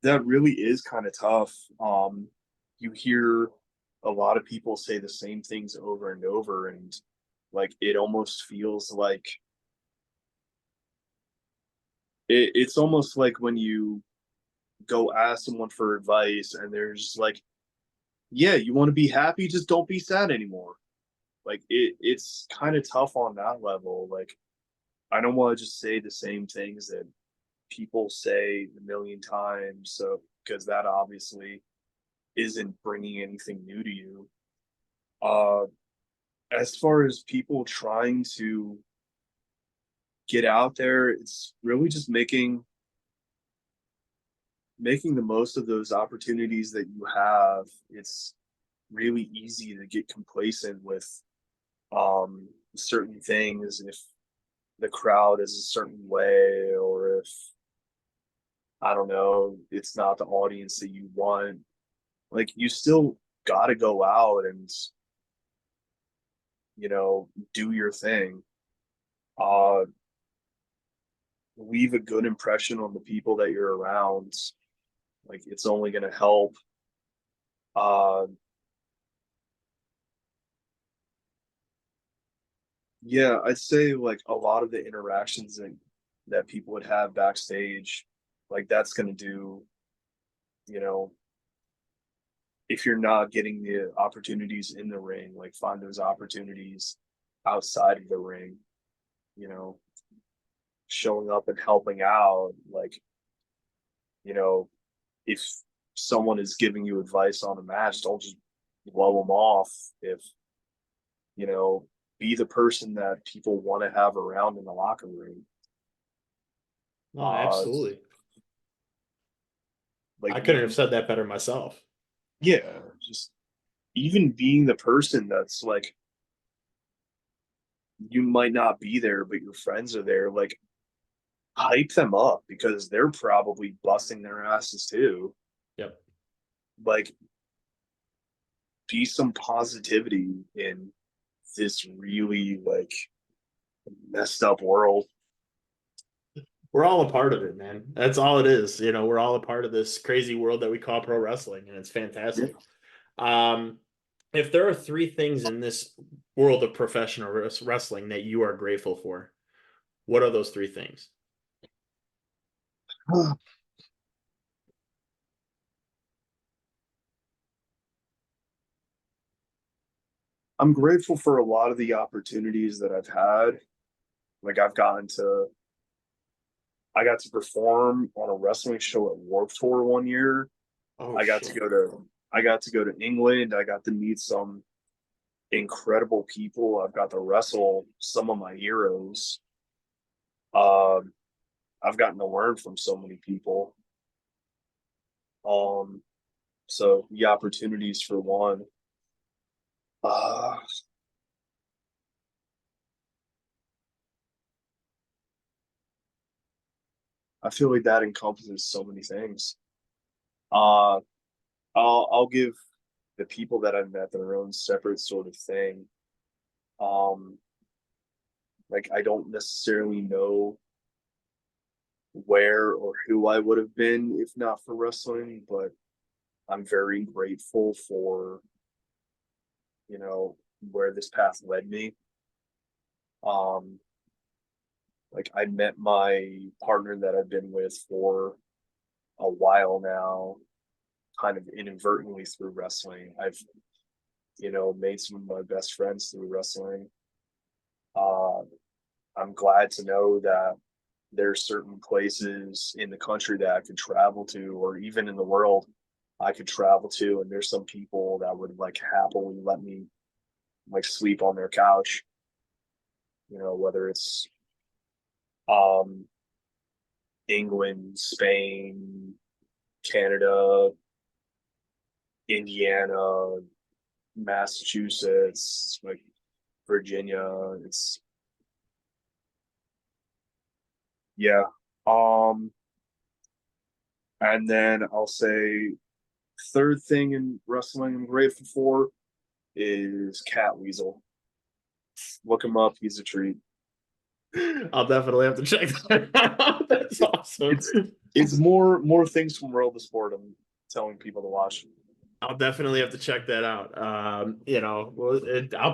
that really is kind of tough. You hear a lot of people say the same things over and over, and like it almost feels like it's almost like when you go ask someone for advice and there's like, yeah, you want to be happy, just don't be sad anymore. Like it's kind of tough on that level. Like I don't want to just say the same things that people say a million times, so because that obviously isn't bringing anything new to you. Uh, as far as people trying to get out there, it's really just making the most of those opportunities that you have. It's really easy to get complacent with certain things if the crowd is a certain way, or if I don't know, it's not the audience that you want. Like you still got to go out and do your thing. Uh, leave a good impression on the people that you're around. Like it's only going to help. Uh, yeah, I'd say like a lot of the interactions that people would have backstage, like that's going to do, you know, if you're not getting the opportunities in the ring, like find those opportunities outside of the ring, you know, showing up and helping out. Like, you know, if someone is giving you advice on a match, don't just blow them off. If, you know, be the person that people want to have around in the locker room. Oh, Uh, absolutely. like I couldn't have being, said that better myself. yeah, just even being the person that's like, you might not be there, but your friends are there. Like, hype them up because they're probably busting their asses too. Yep. Like, be some positivity in this really like messed up world. We're all a part of it, man. That's all it is. We're all a part of this crazy world that we call pro wrestling, and it's Yeah. fantastic. Um, if there are three things in this world of professional wrestling that you are grateful for, what are those three things? I'm grateful for a lot of the opportunities that I've had. Like I got to perform on a wrestling show at Warped Tour one year. Oh I got to shit. go to I got to go to England. I got to meet some incredible people. I've got to wrestle some of my heroes. Um, I've gotten to learn from so many people. Um, so the opportunities for one. Uh, I feel like that encompasses so many things. Uh, I'll give the people that I've met their own separate sort of thing. Um, like I don't necessarily know where or who I would have been if not for wrestling, but I'm very grateful for, you know, where this path led me. Um, like I met my partner that I've been with for a while now, kind of inadvertently through wrestling. I've, made some of my best friends through wrestling. Uh, I'm glad to know that there's certain places in the country that I could travel to, or even in the world I could travel to, and there's some people that would like happily let me like sleep on their couch. Whether it's um England, Spain, Canada, Indiana, Massachusetts, like Virginia. It's yeah. Um, and then I'll say third thing in wrestling I'm grateful for is Cat Weasel. Look him up. He's a treat. I'll definitely have to check that out. That's awesome. It's more things from World of Sport. I'm telling people to watch. I'll definitely have to check that out. I'll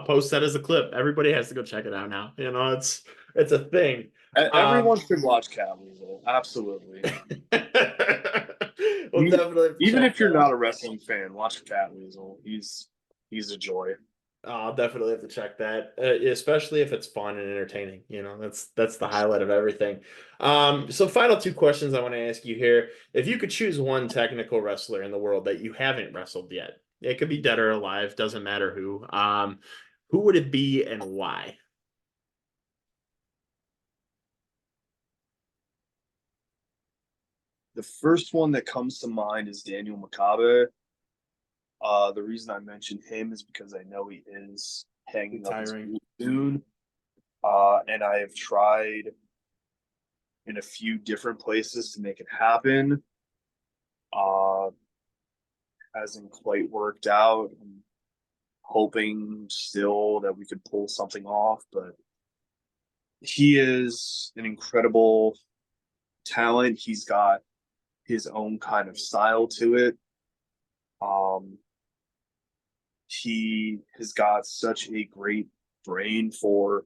post that as a clip. Everybody has to go check it out now. It's a thing. Everyone should watch Cat Weasel. Absolutely. We'll definitely Even check if you're that not out. a wrestling fan, watch Cat Weasel. He's a joy. I'll definitely have to check that, especially if it's fun and entertaining. That's the highlight of everything. So final two questions I want to ask you here. If you could choose one technical wrestler in the world that you haven't wrestled yet, it could be dead or alive, doesn't matter who. Who would it be and why? The first one that comes to mind is Daniel Makabe. The reason I mention him is because I know he is hanging up his Retiring. boot soon. And I have tried in a few different places to make it happen. Uh, hasn't quite worked out. I'm hoping still that we could pull something off, but he is an incredible talent. He's got his own kind of style to it. Um, he has got such a great brain for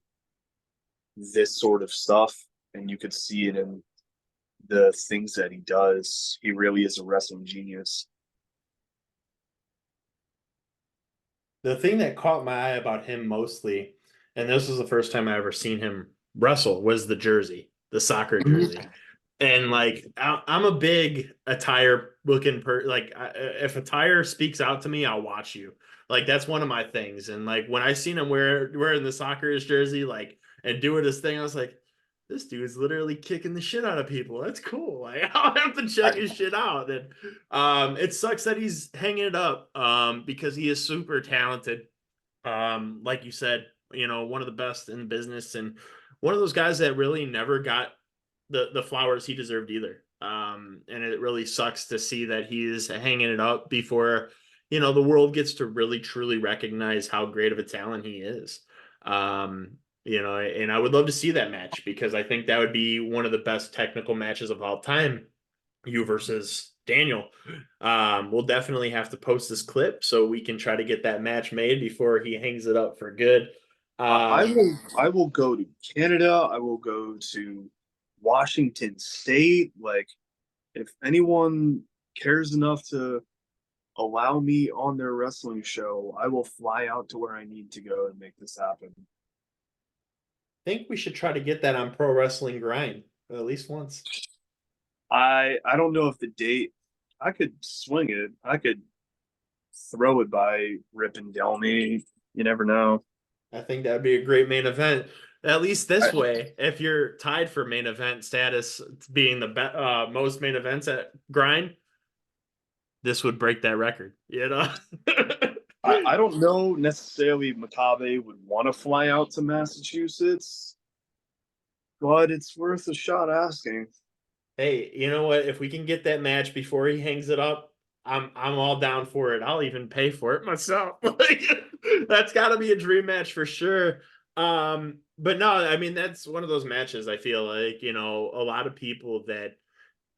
this sort of stuff, and you could see it in the things that he does. He really is a wrestling genius. The thing that caught my eye about him mostly, and this was the first time I ever seen him wrestle, was the jersey, the soccer jersey. And like I'm a big attire looking if attire speaks out to me, I'll watch you. Like that's one of my things. And like when I seen him wearing the soccer's jersey, like and doing his thing, I was like, this dude's literally kicking the shit out of people. That's cool. Like I'll have to check his shit out. And it sucks that he's hanging it up because he is super talented. Like you said, one of the best in the business and one of those guys that really never got the flowers he deserved either. And it really sucks to see that he is hanging it up before, the world gets to really truly recognize how great of a talent he is. And I would love to see that match because I think that would be one of the best technical matches of all time. You versus Daniel. We'll definitely have to post this clip so we can try to get that match made before he hangs it up for good. I will go to Canada. I will go to Washington State. Like, if anyone cares enough to allow me on their wrestling show, I will fly out to where I need to go and make this happen. Think we should try to get that on Pro Wrestling Grind at least once. I don't know if the date I could swing it. I could throw it by Rip and Delmy. You never know. I think that'd be a great main event. At least I, this way, if you're tied for main event status, being the most main events at Grind, this would break that record. You know. I don't know necessarily if Makabe would want to fly out to Massachusetts, but it's worth a shot asking. Hey, you know what? If we can get that match before he hangs it up, I'm all down for it. I'll even pay for it myself. Like that's got to be a dream match for sure. But no, I mean that's one of those matches I feel like, you know, a lot of people that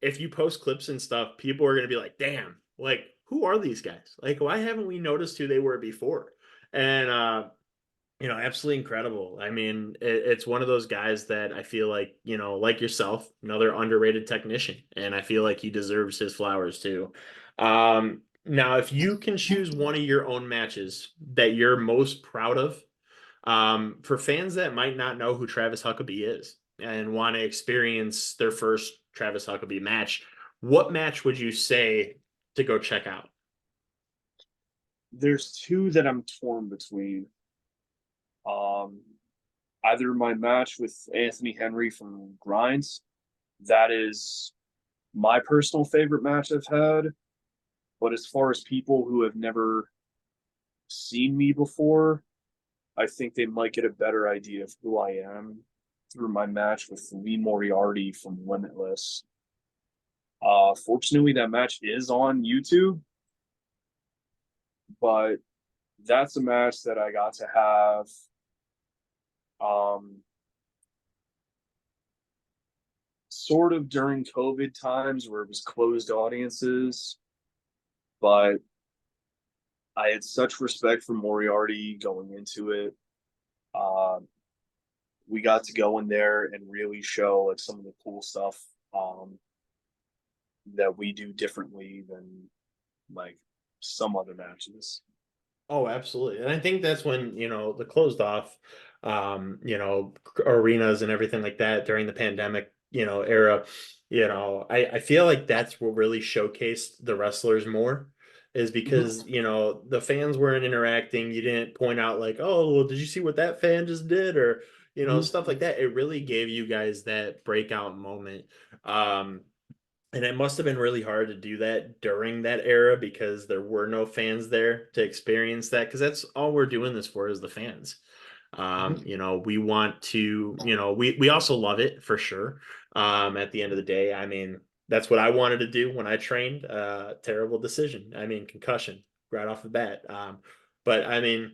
if you post clips and stuff, people are going to be like, "Damn, like who are these guys? Like why haven't we noticed who they were before?" And you know, absolutely incredible. I mean, it's one of those guys that I feel like, you know, like yourself, another underrated technician, and I feel like he deserves his flowers too. Now, if you can choose one of your own matches that you're most proud of, for fans that might not know who Travis Huckabee is and want to experience their first Travis Huckabee match, what match would you say to go check out? There's two that I'm torn between. Um, Either my match with Anthony Henry from Grinds, that is my personal favorite match I've had. But as far as people who have never seen me before, I think they might get a better idea of who I am through my match with Lee Moriarty from Limitless. Fortunately, that match is on YouTube, but that's a match that I got to have um, sort of during COVID times where it was closed audiences, but I had such respect for Moriarty going into it. Uh, we got to go in there and really show like some of the cool stuff um, that we do differently than like some other matches. Oh, absolutely. And I think that's when, you know, the closed off, you know, arenas and everything like that during the pandemic, you know, era, you know, I feel like that's what really showcased the wrestlers more is because, you know, the fans weren't interacting. You didn't point out like, oh, well, did you see what that fan just did? Or, you know, stuff like that. It really gave you guys that breakout moment. Um, and it must have been really hard to do that during that era because there were no fans there to experience that. Because that's all we're doing this for is the fans. You know, we want to, you know, we also love it for sure. At the end of the day, I mean, that's what I wanted to do when I trained. Terrible decision. I mean, concussion right off the bat. But I mean,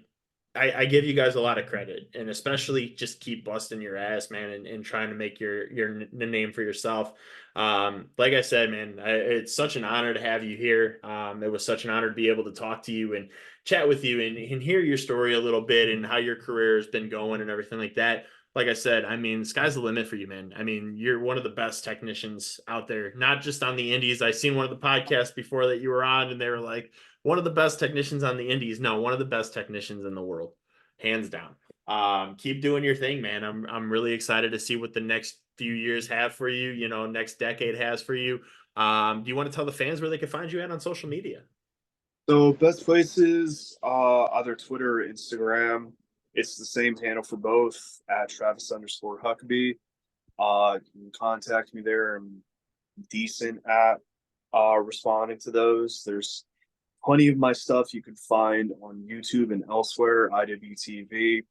I give you guys a lot of credit, and especially just keep busting your ass, man, and trying to make your name for yourself. Like I said, man, it's such an honor to have you here. It was such an honor to be able to talk to you and chat with you and hear your story a little bit and how your career has been going and everything like that. Like I said, I mean, sky's the limit for you, man. I mean, you're one of the best technicians out there, not just on the indies. I seen one of the podcasts before that you were on, and they were like, one of the best technicians on the indies. No, one of the best technicians in the world, hands down. Keep doing your thing, man. I'm really excited to see what the next few years have for you. You know, next decade has for you. Do you want to tell the fans where they can find you at on social media? So best places, either Twitter or Instagram. It's the same handle for both at Travis_Huckabee. You can contact me there. I'm decent at responding to those. There's plenty of my stuff you can find on YouTube and elsewhere. IWTV.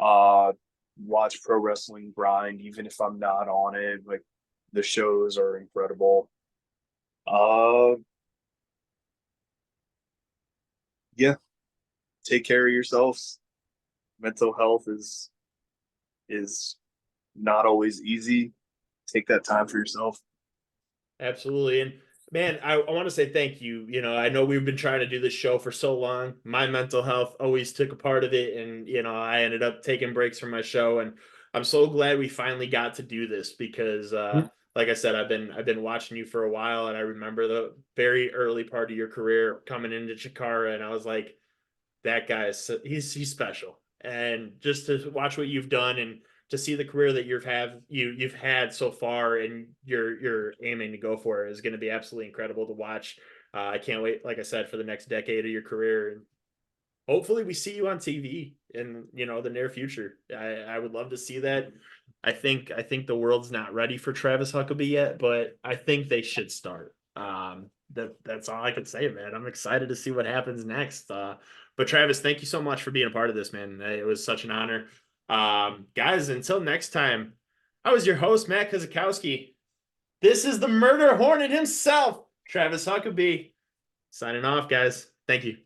Uh, Watch Pro Wrestling Grind, even if I'm not on it. Like the shows are incredible. Uh, yeah, take care of yourselves. Mental health is not always easy. Take that time for yourself. Absolutely. And man, I want to say thank you. You know, I know we've been trying to do this show for so long. My mental health always took a part of it. And, you know, I ended up taking breaks from my show. And I'm so glad we finally got to do this because like I said, I've been watching you for a while and I remember the very early part of your career coming into Chikara and I was like, that guy is he's special. And just to watch what you've done and to see the career that you've had so far and you're aiming to go for is going to be absolutely incredible to watch. I can't wait, like I said, for the next decade of your career. And hopefully we see you on TV in, the near future. I would love to see that. I think the world's not ready for Travis Huckabee yet, but I think they should start. That's all I can say, man. I'm excited to see what happens next. But Travis, thank you so much for being a part of this, man. It was such an honor. Guys, until next time, I was your host, Matt Kozakowski. This is the murder hornet himself, Travis Huckabee. Signing off, guys. Thank you.